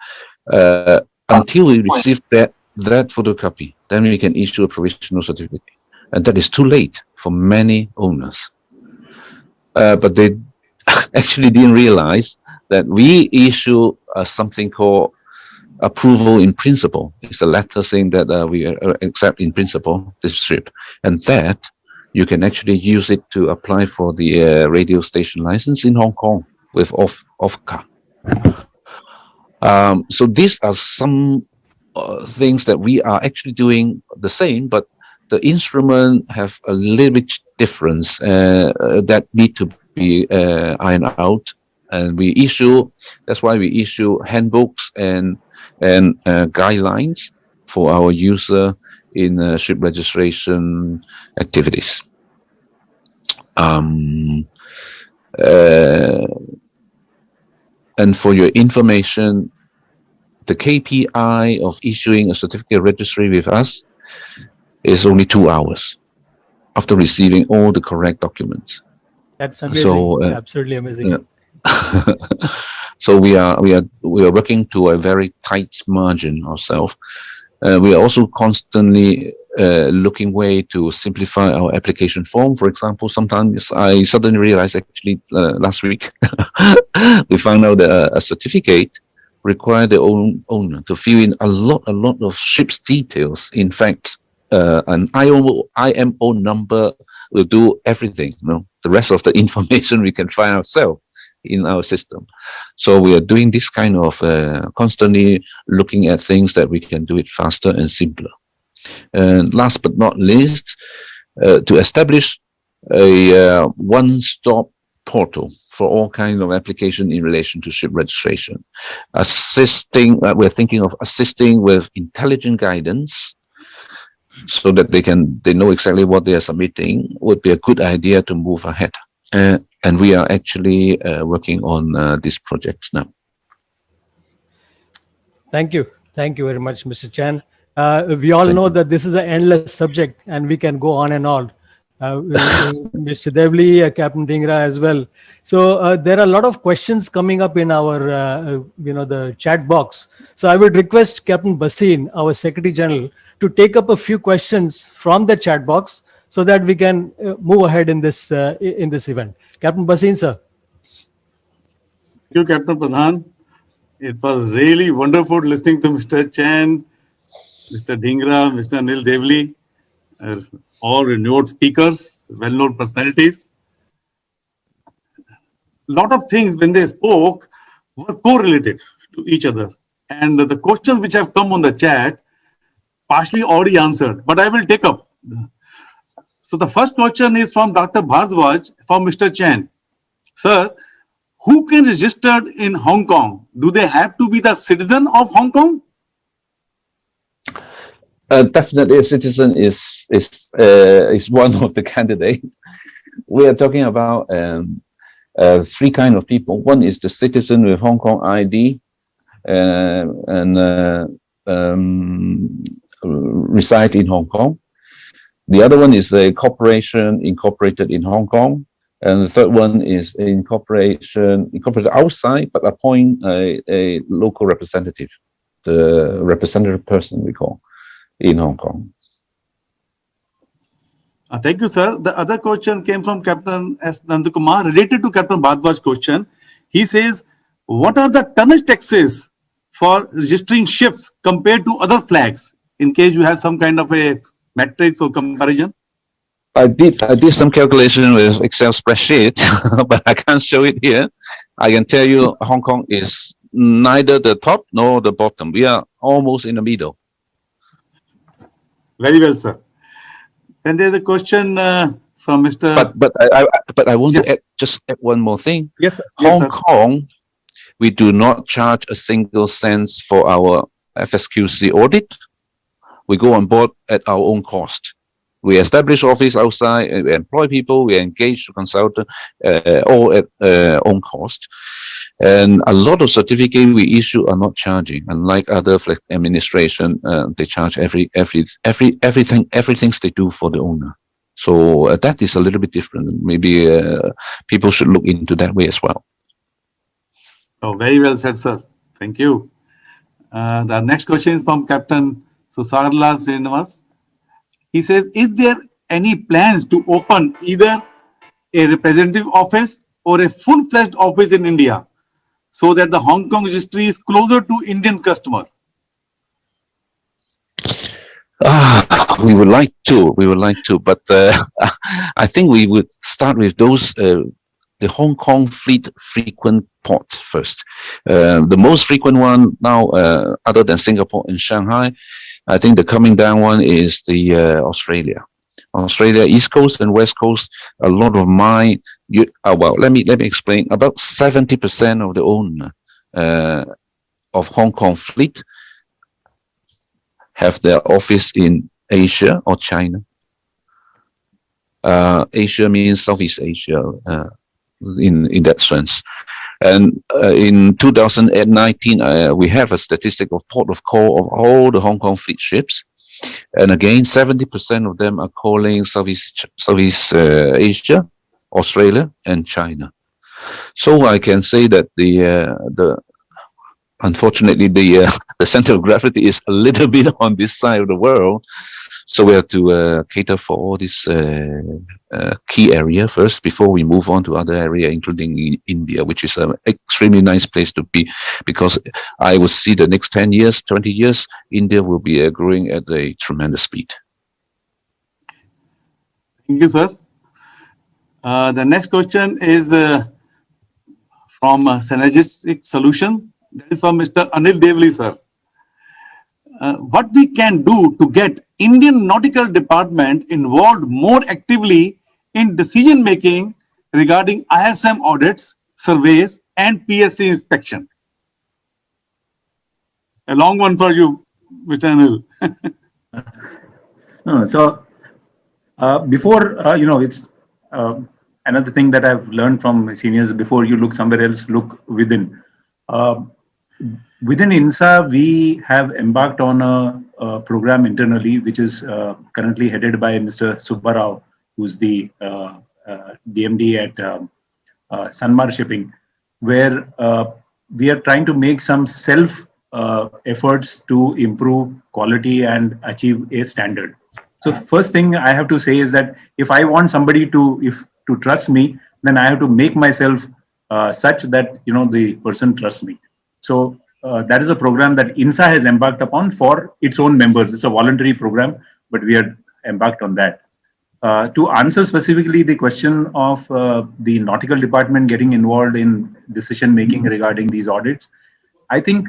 Until we receive that photocopy, then we can issue a provisional certificate, and that is too late for many owners. But they actually didn't realize that we issue something called approval in principle. It's a letter saying that we accept in principle this ship, and that you can actually use it to apply for the radio station license in Hong Kong with OFCA. So these are some things that we are actually doing the same, but the instrument have a little bit difference that need to be ironed out, and we issue. That's why we issue handbooks and guidelines for our user in ship registration activities. And for your information, the KPI of issuing a certificate of registry with us is only 2 hours after receiving all the correct documents. That's amazing. So, absolutely amazing. So we are working to a very tight margin ourselves. We are also constantly looking way to simplify our application form. For example, sometimes I suddenly realized actually last week we found out that a certificate require the owner to fill in a lot of ship's details. In fact, an IMO number will do everything. The rest of the information we can find ourselves in our system. So we are doing this kind of constantly looking at things that we can do it faster and simpler. And last but not least, to establish a one-stop portal for all kinds of application in relation to ship registration. We're thinking of assisting with intelligent guidance so that they know exactly what they are submitting would be a good idea to move ahead. And we are actually working on these projects now. Thank you. Thank you very much, Mr. Chan. We all know that this is an endless subject and we can go on and on. Mr. Devli, Captain Dhingra as well. So there are a lot of questions coming up in our, the chat box. So I would request Captain Basin, our Secretary General, to take up a few questions from the chat box so that we can move ahead in this event. Captain Basin, sir. Thank you, Captain Pradhan. It was really wonderful listening to Mr. Chan, Mr. Dhingra, Mr. Anil Devli, all renowned speakers, well-known personalities. A lot of things when they spoke were correlated to each other. And the questions which have come on the chat, partially already answered, but I will take up. So the first question is from Dr. Bhardwaj from Mr. Chan. Sir, who can register in Hong Kong? Do they have to be the citizen of Hong Kong? Definitely, a citizen is one of the candidates. We are talking about three kinds of people. One is the citizen with Hong Kong ID and reside in Hong Kong. The other one is a corporation incorporated in Hong Kong. And the third one is incorporated outside, but appoint a local representative, the representative person we call, in Hong Kong. Thank you, sir. The other question came from Captain S. Nandakumar, related to Captain Bhardwaj's question. He says, what are the tonnage taxes for registering ships compared to other flags? In case you have some kind of a matrix or comparison. I did some calculation with Excel spreadsheet, but I can't show it here. I can tell you Hong Kong is neither the top nor the bottom. We are almost in the middle. Very well, sir. Then there's a question from Mr. But I want Yes. to add one more thing. Yes, sir. Hong Kong, we do not charge a single cent for our FSQC audit. We go on board at our own cost. We establish office outside, we employ people, we engage consultant, all at own cost. And a lot of certificates we issue are not charging. Unlike other administration, they charge everything they do for the owner. So that is a little bit different. Maybe people should look into that way as well. Oh, very well said, sir. Thank you. The next question is from Captain Susarla Srinivas. He says, is there any plans to open either a representative office or a full-fledged office in India so that the Hong Kong registry is closer to Indian customer? We would like to, but I think we would start with those, the Hong Kong fleet frequent port first. The most frequent one now, other than Singapore and Shanghai, I think the coming down one is the Australia, East Coast and West Coast. A lot of well, let me explain. About 70% of the owner of Hong Kong fleet have their office in Asia or China. Asia means Southeast Asia in that sense. And in 2019, we have a statistic of port of call of all the Hong Kong fleet ships. And again, 70% of them are calling Southeast Asia, Australia, and China. So I can say that unfortunately, the center of gravity is a little bit on this side of the world. So we have to cater for all this key area first before we move on to other area, including India, which is an extremely nice place to be, because I would see the next 10 years, 20 years, India will be growing at a tremendous speed. Thank you, sir. The next question is from Synergistic Solution. That is from Mr. Anil Devli, sir. What we can do to get Indian Nautical Department involved more actively in decision making regarding ISM audits, surveys, and PSC inspection? A long one for you, Mr. Anil. So before, it's another thing that I've learned from my seniors: before you look somewhere else, look within. Within INSA, we have embarked on a program internally, which is currently headed by Mr. Subbarao, who's the DMD at Sanmar Shipping, where we are trying to make some self efforts to improve quality and achieve a standard. So the first thing I have to say is that if I want somebody to trust me, then I have to make myself such that the person trusts me. So that is a program that INSA has embarked upon for its own members. It's a voluntary program, but we are embarked on that. To answer specifically the question of the nautical department getting involved in decision making regarding these audits, I think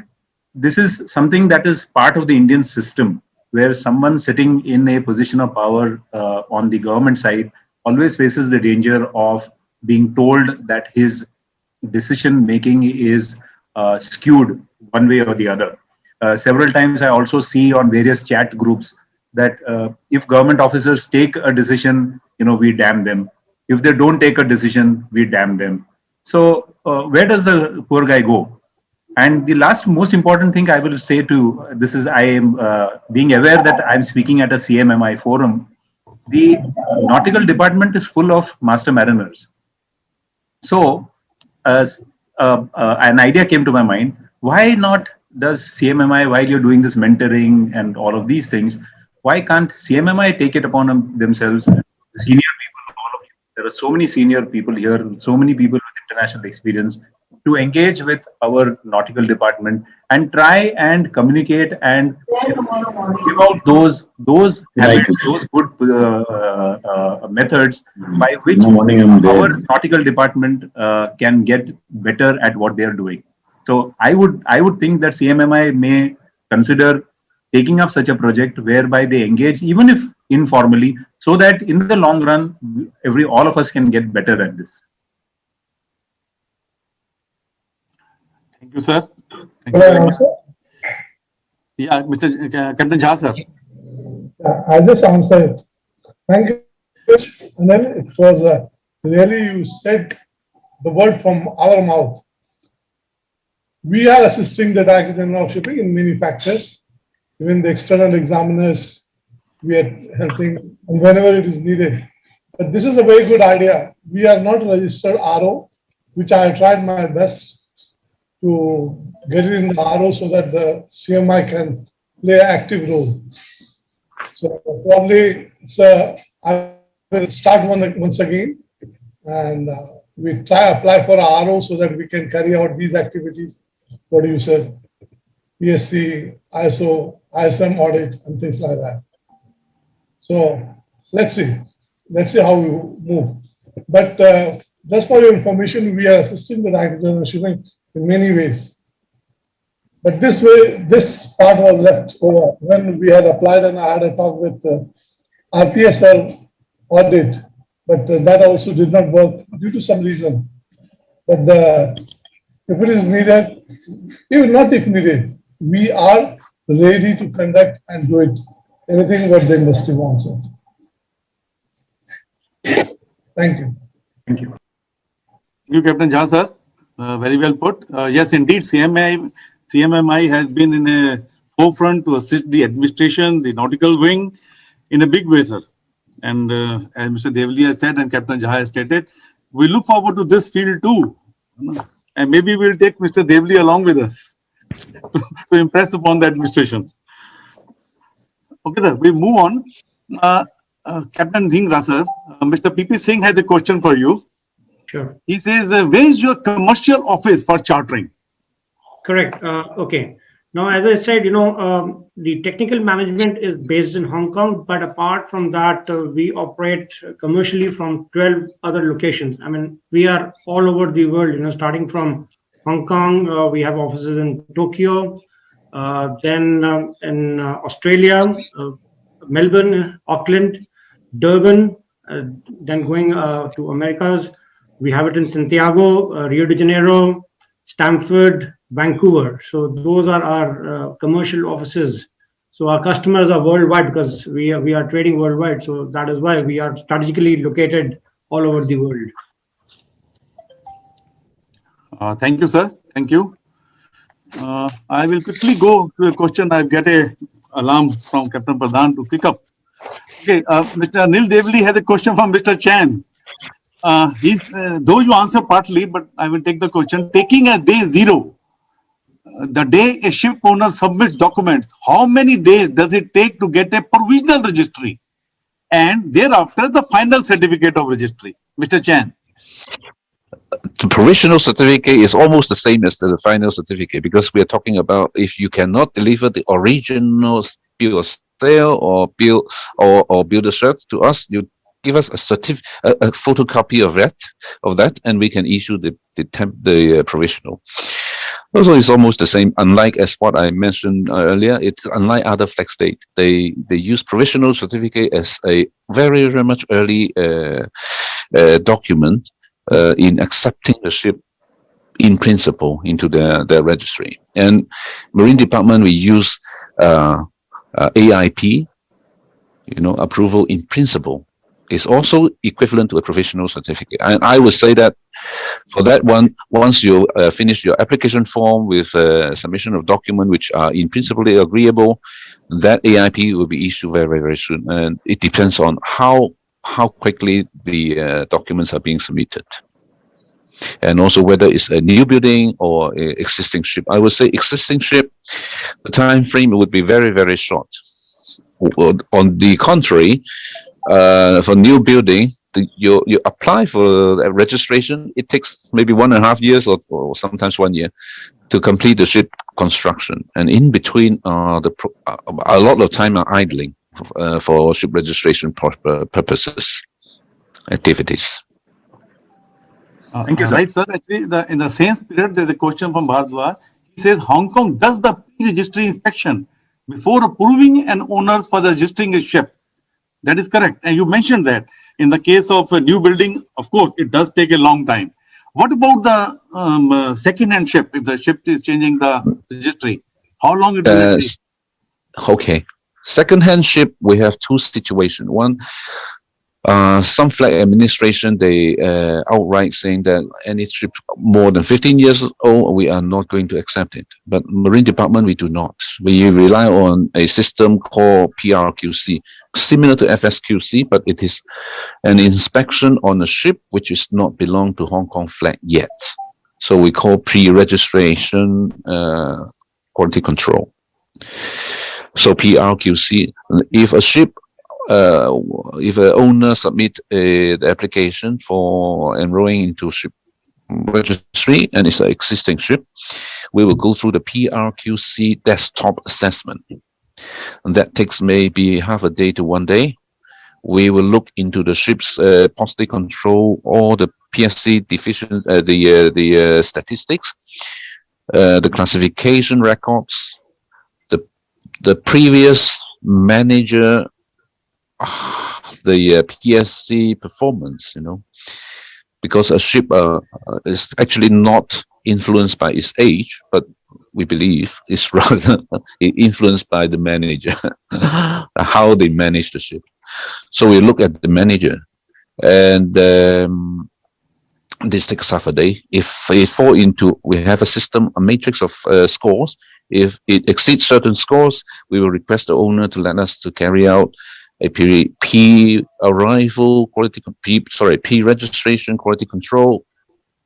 this is something that is part of the Indian system, where someone sitting in a position of power on the government side always faces the danger of being told that his decision making is skewed one way or the other. Several times I also see on various chat groups that if government officers take a decision, we damn them. If they don't take a decision, we damn them. So where does the poor guy go? And the last most important thing I will say to this is, I am being aware that I'm speaking at a CMMI forum. The nautical department is full of master mariners. So an idea came to my mind: why not does CMMI, while you're doing this mentoring and all of these things, why can't CMMI take it upon themselves? Senior people, all of you, there are so many senior people here, so many people with international experience, to engage with our nautical department and try and communicate and give out those habits, those good methods by which our nautical department can get better at what they are doing. So I would think that CMMI may consider taking up such a project whereby they engage, even if informally, so that in the long run, all of us can get better at this. Thank you, sir. Thank you very much. Yeah, Captain Jha, sir. I'll just answer it. Thank you. And then it was really, you said the word from our mouth. We are assisting the Director General of Shipping in many factors. Even the external examiners, we are helping and whenever it is needed. But this is a very good idea. We are not registered RO, which I have tried my best to get it in the RO so that the CMI can play an active role. So probably I will start once again, and we apply for a RO so that we can carry out these activities. What do you say? PSC, ISO, ISM audit, and things like that. So let's see how we move. But just for your information, we are assisting the Director General of Shipping in many ways. But this part was left over when we had applied, and I had a talk with RPSL audit, but that also did not work due to some reason. But if it is needed, even not if needed, we are ready to conduct and do it. Anything what the industry wants it. Thank you. Thank you. Thank you, Captain Jha, sir. Very well put. Yes, indeed, CMMI has been in a forefront to assist the administration, the nautical wing, in a big way, sir. And as Mr. Devli has said and Captain Jha has stated, we look forward to this field too. And maybe we'll take Mr. Devli along with us to impress upon the administration. Okay, sir, we move on. Captain Dhingra, sir, Mr. P.P. Singh has a question for you. Sure. He says, where is your commercial office for chartering? Correct. Okay. Now, as I said, the technical management is based in Hong Kong, but apart from that, we operate commercially from 12 other locations. I mean, we are all over the world, starting from Hong Kong, we have offices in Tokyo, then in Australia, Melbourne, Auckland, Durban, then going to Americas. We have it in Santiago, Rio de Janeiro, Stamford, Vancouver. So those are our commercial offices. So our customers are worldwide because we are trading worldwide. So that is why we are strategically located all over the world. Thank you, sir. Thank you. I will quickly go to a question. I get a alarm from Captain Pradhan to pick up. Okay, Mr. Anil Devli has a question from Mr. Chan. Though you answer partly, but I will take the question. Taking a day zero, the day a ship owner submits documents, how many days does it take to get a provisional registry? And thereafter, the final certificate of registry? Mr. Chan. The provisional certificate is almost the same as the final certificate, because we are talking about if you cannot deliver the original bill of sale or bill of cert to us, you give us a photocopy of that, and we can issue the provisional. Also, it's almost the same. Unlike as what I mentioned earlier, it's unlike other flag state. They use provisional certificate as a very, very much early document in accepting the ship in principle into their registry. And Marine Department, we use AIP, approval in principle, is also equivalent to a provisional certificate. And I would say that for that one, once you finish your application form with submission of document which are in principle agreeable, that AIP will be issued very, very, very soon. And it depends on how quickly the documents are being submitted. And also whether it's a new building or an existing ship. I would say existing ship, the time frame would be very, very short. On the contrary, for new building, you apply for a registration. It takes maybe 1.5 years or sometimes 1 year to complete the ship construction, and in between, a lot of time are idling for ship registration purposes, activities. Thank you, sir. Right, sir. Actually, in the same spirit, there's a question from Bhardwaj. He says Hong Kong does the pre-registry inspection before approving an owner for the registering a ship. That is correct. And you mentioned that in the case of a new building, of course, it does take a long time. What about the second-hand ship? If the ship is changing the registry, how long it will take? Okay. Second-hand ship, we have two situations. One, Some flag administration, they outright saying that any ship more than 15 years old, we are not going to accept it. But Marine Department, we do not. We rely on a system called PRQC, similar to FSQC, but it is an inspection on a ship which is not belong to Hong Kong flag yet. So we call pre-registration quality control. So PRQC, if a ship if an owner submit the application for enrolling into ship registry and it's an existing ship, we will go through the PRQC desktop assessment. And that takes maybe half a day to 1 day. We will look into the ship's postage control, all the PSC deficient, the statistics, the classification records, the previous manager, the PSC performance, because a ship is actually not influenced by its age, but we believe it's rather influenced by the manager, how they manage the ship. So we look at the manager, and this takes half a day. If it fall into, we have a system, a matrix of scores. If it exceeds certain scores, we will request the owner to let us to carry out a pre-arrival quality, pre-registration quality control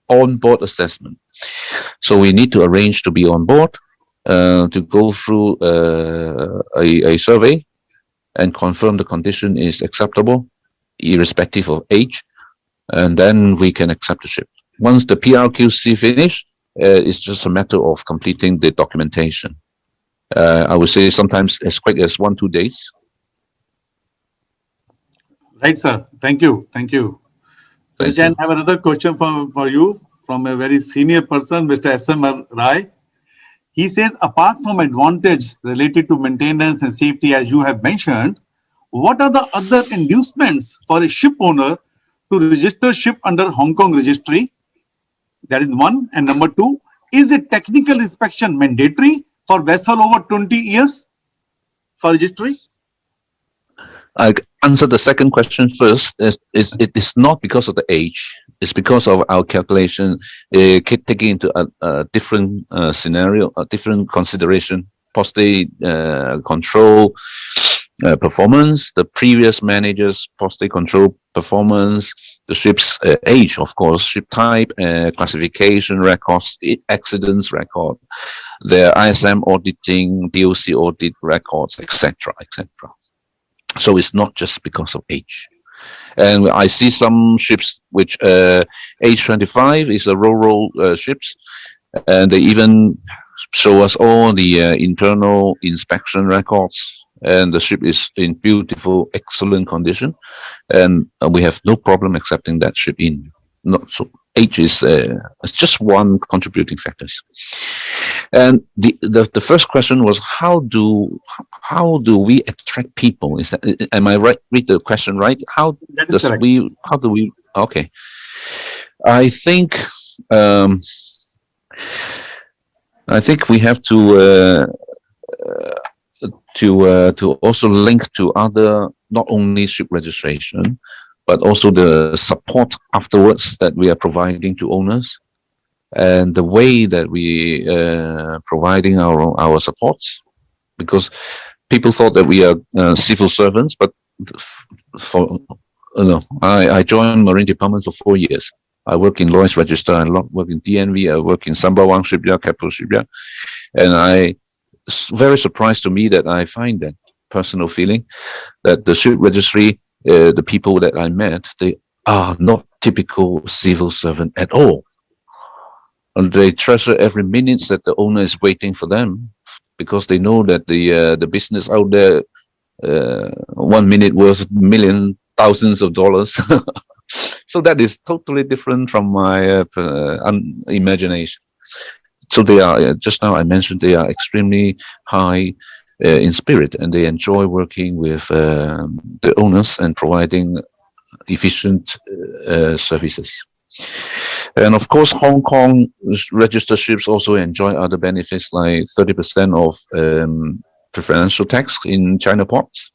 on-board assessment. So we need to arrange to be on board, to go through a survey and confirm the condition is acceptable, irrespective of age, and then we can accept the ship. Once the PRQC finished, it's just a matter of completing the documentation. I would say sometimes as quick as 1-2 days. Right, sir. Thank you. Thank you. I have another question for you from a very senior person, Mr. S.M. Rai. He said, apart from advantage related to maintenance and safety, as you have mentioned, what are the other inducements for a ship owner to register ship under Hong Kong Registry? That is one. And number two, is a technical inspection mandatory for vessel over 20 years for registry? I answer the second question first. It is not because of the age. It's because of our calculation, taking into a different scenario, a different consideration, postage control performance, the previous manager's postage control performance, the ship's age, of course, ship type, classification records, accidents record, their ISM auditing, DOC audit records, etc., etc. So it's not just because of age. And I see some ships which age 25 is a ro-ro ships, and they even show us all the internal inspection records, and the ship is in beautiful, excellent condition, and we have no problem accepting that ship in. Not so age is just one contributing factors. And the first question was how do we attract people? Is that, am I right? Read the question right? How do we? Okay, I think we have to also link to other, not only ship registration, but also the support afterwards that we are providing to owners, and the way that we providing our supports, because people thought that we are civil servants, but I joined Marine Department for 4 years. I work in Lloyd's Register, I work in DNV, I work in Sembawang Shipyard, Capital Shipyard, and it's very surprised to me that I find that personal feeling that the ship registry, the people that I met, they are not typical civil servant at all. And they treasure every minute that the owner is waiting for them, because they know that the business out there, 1 minute worth million, thousands of dollars. So that is totally different from my imagination. So they are, just now I mentioned, they are extremely high in spirit, and they enjoy working with the owners and providing efficient services. And of course, Hong Kong registered ships also enjoy other benefits like 30% of preferential tax in China ports.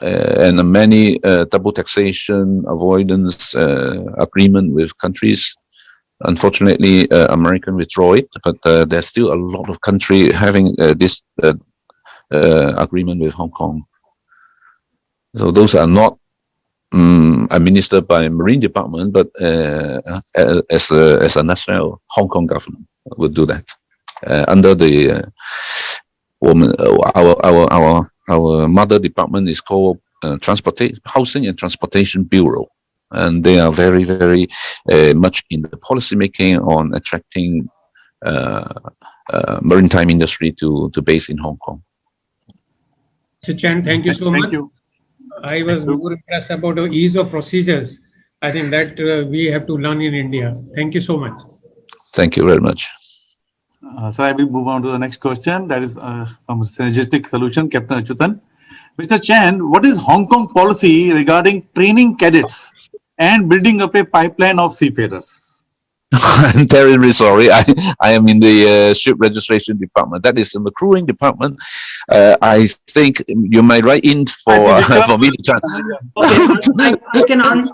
and many double taxation avoidance agreement with countries. Unfortunately, American withdraw it, but there's still a lot of country having this agreement with Hong Kong. So those are not administered by Marine Department, but as a national Hong Kong government will do that under the our mother department is called Housing and Transportation Bureau, and they are very much in the policy making on attracting maritime industry to base in Hong Kong. Mr. Chen, thank you so much. Thank you. I was more impressed about the ease of procedures. I think that we have to learn in India. Thank you so much. Thank you very much. So I will move on to the next question. That is from Synergistic Solution, Captain Achyutan. Mr. Chen, what is Hong Kong policy regarding training cadets and building up a pipeline of seafarers? I'm terribly sorry. I am in the ship registration department. That is in the crewing department. I think you might write in for me to try. I can answer.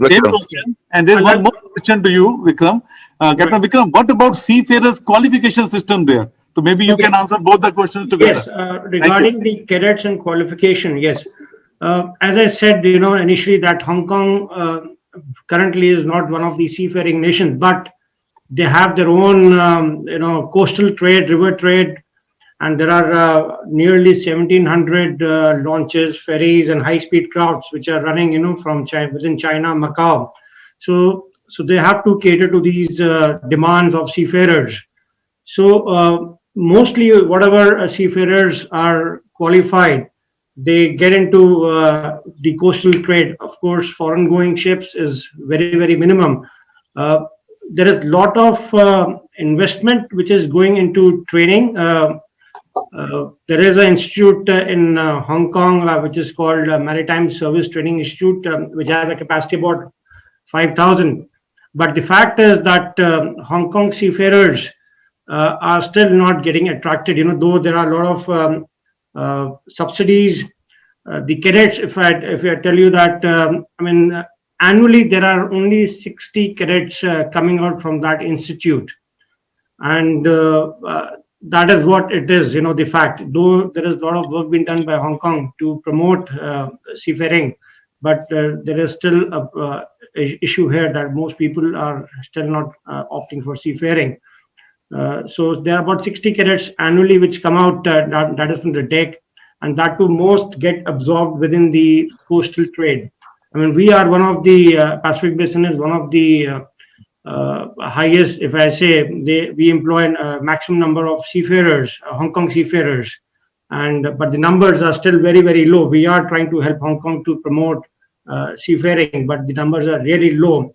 Same question. And there's one more question to you, Vikram. Captain Vikram, what about seafarers qualification system there? So maybe you can answer both the questions together. Yes, regarding the cadets and qualification, yes. As I said, initially that Hong Kong currently is not one of the seafaring nations, but they have their own, coastal trade, river trade, and there are nearly 1,700 launches, ferries, and high-speed crafts which are running, from China, within China, Macau. So they have to cater to these demands of seafarers. So mostly, whatever seafarers are qualified, they get into the coastal trade. Of course, foreign going ships is very minimum. There is a lot of investment which is going into training. There is an institute in Hong Kong which is called Maritime Service Training Institute, which has a capacity about 5,000. But the fact is that Hong Kong seafarers are still not getting attracted, though there are a lot of subsidies. The cadets, if I tell you that, annually there are only 60 cadets coming out from that institute, and that is what it is, the fact. Though there is a lot of work being done by Hong Kong to promote seafaring, but there is still a issue here that most people are still not opting for seafaring. So there are about 60 cadets annually which come out, that is from the deck, and that too most get absorbed within the coastal trade. We are one of the Pacific Basin is one of the highest, if I say, we employ a maximum number of seafarers, Hong Kong seafarers, but the numbers are still very low. We are trying to help Hong Kong to promote seafaring, but the numbers are really low.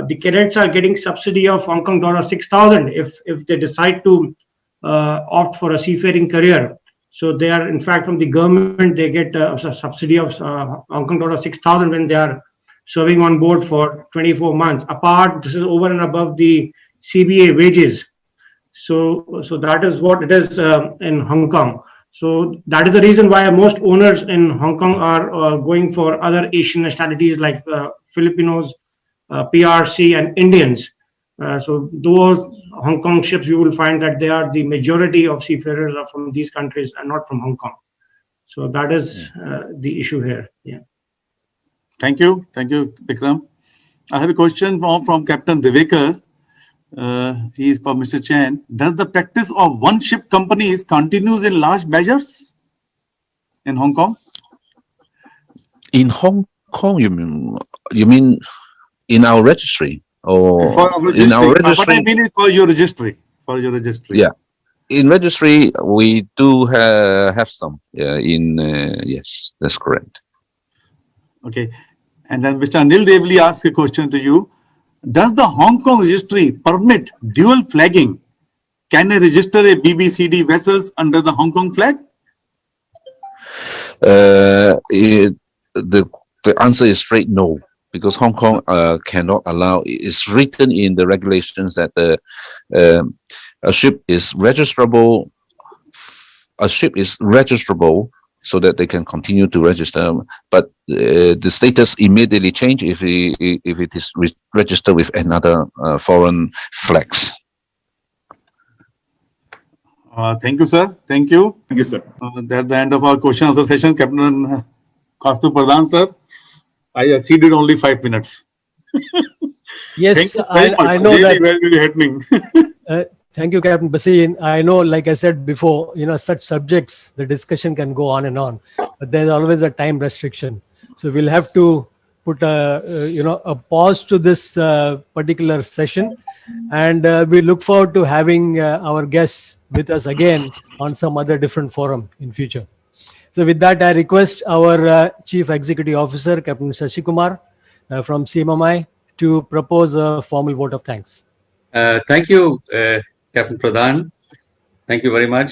The cadets are getting subsidy of Hong Kong dollar 6,000 if they decide to opt for a seafaring career. So they are, in fact, from the government, they get a subsidy of Hong Kong dollar 6,000 when they are serving on board for 24 months. Apart, this is over and above the CBA wages. So that is what it is in Hong Kong. So that is the reason why most owners in Hong Kong are going for other Asian nationalities like Filipinos, PRC, and Indians. So those Hong Kong ships, you will find that they are the majority of seafarers are from these countries and not from Hong Kong. So that is the issue here. Yeah. Thank you, Vikram. I have a question from Captain Devekar. He is for Mr. Chen. Does the practice of one ship companies continues in large measures in Hong Kong? In Hong Kong, you mean in our registry? Or in our registry? What I mean is for your registry. Yeah, in registry we do have some. Yes, that's correct. Okay, and then Mr. Anil Devli asks a question to you. Does the Hong Kong registry permit dual flagging? Can I register a BBCD vessels under the Hong Kong flag? The answer is straight no. Because Hong Kong cannot allow, it's written in the regulations that a ship is registrable a ship is registrable so that they can continue to register, but the status immediately change if it is registered with another foreign flags. Thank you, sir. Thank you. Thank you, sir. That's the end of our question answer session. Captain Kastu Pradhan, sir. I exceeded only 5 minutes. Yes, Thank you very much. I know Really that. very heartening. Thank you, Captain Basin. I know, like I said before, such subjects, the discussion can go on and on, but there's always a time restriction. So we'll have to put a pause to this particular session, and we look forward to having our guests with us again on some other different forum in future. So with that, I request our Chief Executive Officer, Captain Shashi Kumar from CMMI, to propose a formal vote of thanks. Thank you, Captain Pradhan. Thank you very much.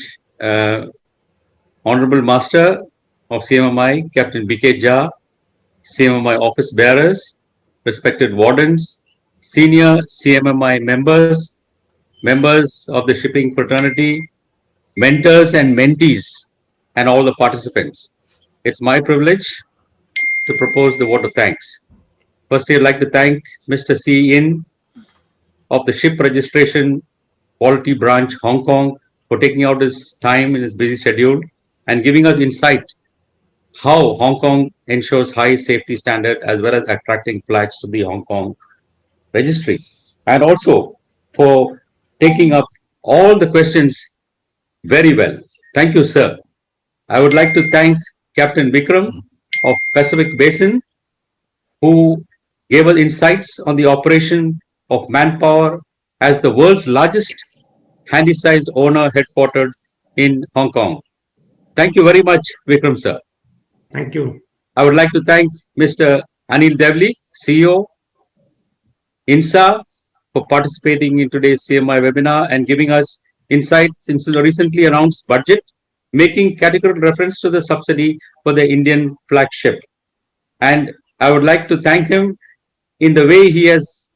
Honorable Master of CMMI, Captain B.K. Jha, CMMI office bearers, respected wardens, senior CMMI members, members of the shipping fraternity, mentors and mentees, and all the participants. It's my privilege to propose the vote of thanks. Firstly, I'd like to thank Mr. C. In of the Ship Registration Quality Branch, Hong Kong, for taking out his time in his busy schedule and giving us insight how Hong Kong ensures high safety standard as well as attracting flags to the Hong Kong registry. And also for taking up all the questions very well. Thank you, sir. I would like to thank Captain Vikram of Pacific Basin, who gave us insights on the operation of manpower as the world's largest handy-sized owner headquartered in Hong Kong. Thank you very much, Vikram, sir. Thank you. I would like to thank Mr. Anil Devli, CEO, INSA, for participating in today's CMI webinar and giving us insights into the recently announced budget, making categorical reference to the subsidy for the Indian flagship. And I would like to thank him in the way he has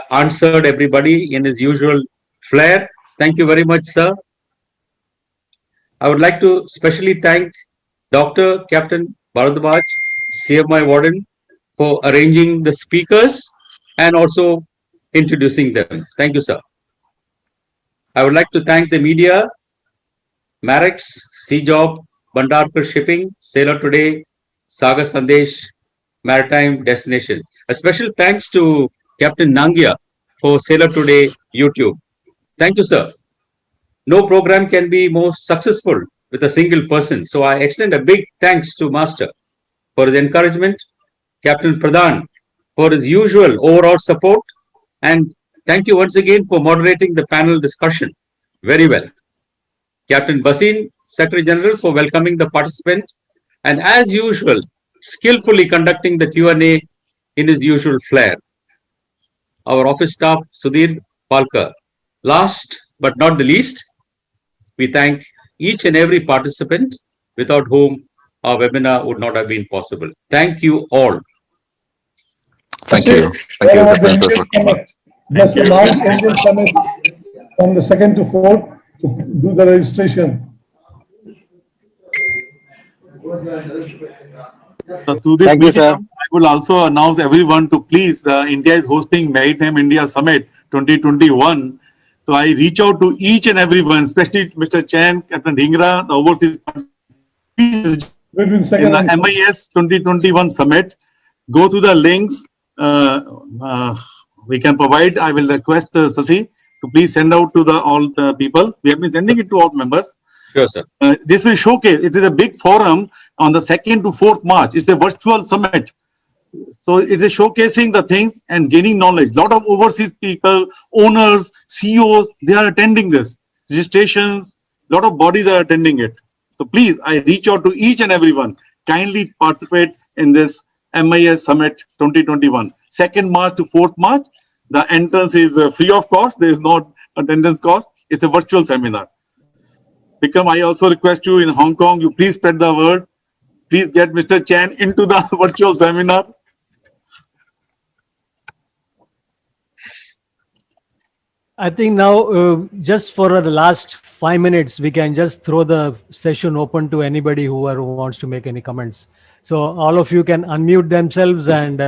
answered everybody in his usual flair. Thank you very much, sir. I would like to specially thank Dr. Captain Bharadwaj, CMI Warden, for arranging the speakers and also introducing them. Thank you, sir. I would like to thank the media, Marex, C-Job, Bandarkar Shipping, Sailor Today, Saga Sandesh, Maritime Destination. A special thanks to Captain Nangia for Sailor Today YouTube. Thank you, sir. No program can be more successful with a single person. So I extend a big thanks to Master for his encouragement, Captain Pradhan for his usual overall support, and thank you once again for moderating the panel discussion very well. Captain Basin, Secretary General, for welcoming the participant, and as usual, skillfully conducting the Q&A in his usual flair. Our office staff, Sudhir Palkar. Last but not the least, we thank each and every participant without whom our webinar would not have been possible. Thank you all. Thank you. Thank you. Just announce Indian Summit from the 2nd to 4th to do the registration. To this meeting, I will also announce everyone to please, India is hosting Maritime India Summit 2021. So I reach out to each and everyone, especially Mr. Chen, Captain Dhingra, the overseas, please, in the MIS 2021 Summit, go to the links we can provide. I will request Sasi to please send out to all the people. We have been sending it to all members. Sure, sir. This will showcase, it is a big forum on the 2nd to 4th March. It's a virtual summit. So it is showcasing the thing and gaining knowledge. A lot of overseas people, owners, CEOs, they are attending this. Registrations, a lot of bodies are attending it. So please, I reach out to each and everyone. Kindly participate in this MIS Summit 2021. 2nd March to 4th March. The entrance is free of cost. There is no attendance cost. It's a virtual seminar. Vikram, I also request you in Hong Kong, you please spread the word. Please get Mr. Chan into the virtual seminar. I think now, just for the last 5 minutes, we can just throw the session open to anybody who wants to make any comments. So all of you can unmute themselves and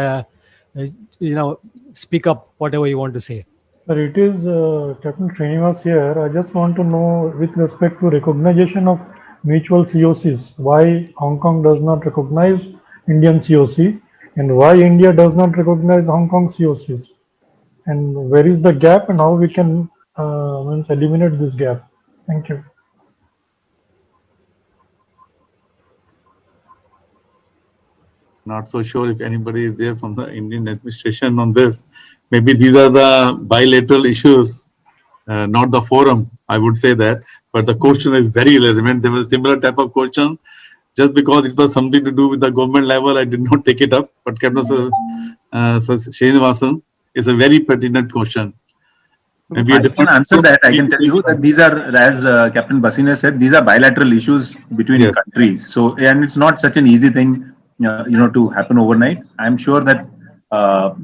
speak up whatever you want to say. Sir, it is Captain Srinivas here. I just want to know with respect to recognition of mutual COCs, why Hong Kong does not recognize Indian COC and why India does not recognize Hong Kong COCs, and where is the gap and how we can eliminate this gap. Thank you. Not so sure if anybody is there from the Indian administration on this. Maybe these are the bilateral issues, not the forum, I would say that. But the question is very relevant. There was a similar type of question. Just because it was something to do with the government level, I did not take it up. But Captain Srinivasan is a very pertinent question. Maybe I can answer that. I can tell you that these are, as Captain Basin has said, these are bilateral issues between countries. So, and it's not such an easy thing, to happen overnight. I'm sure that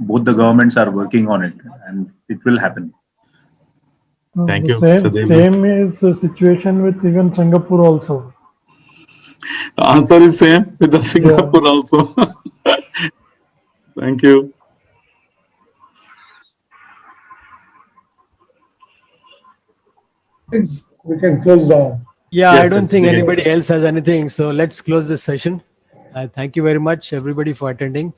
both the governments are working on it, and it will happen. Thank you. Same is the situation with even Singapore also. The answer is same with the Singapore also. Thank you. We can close down. Yeah, I don't think anybody else has anything. So let's close this session. Thank you very much, everybody, for attending.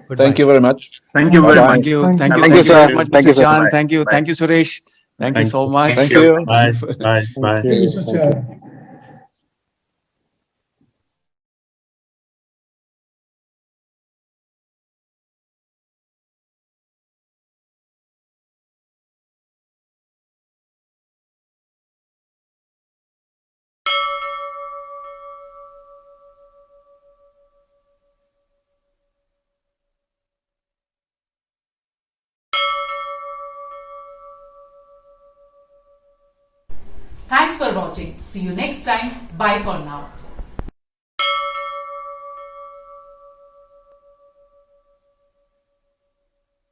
Goodbye. Thank you very much. Thank you very much. Thank you. Thank you. Thank you, sir. Very much, Thank you, Mr. sir. Chan. Bye. Thank you. Bye. Thank you, Suresh. Thank you so much. Thank you. Bye. Bye. Bye. Thank you, Mr. Chair. Thanks for watching. See you next time. Bye for now.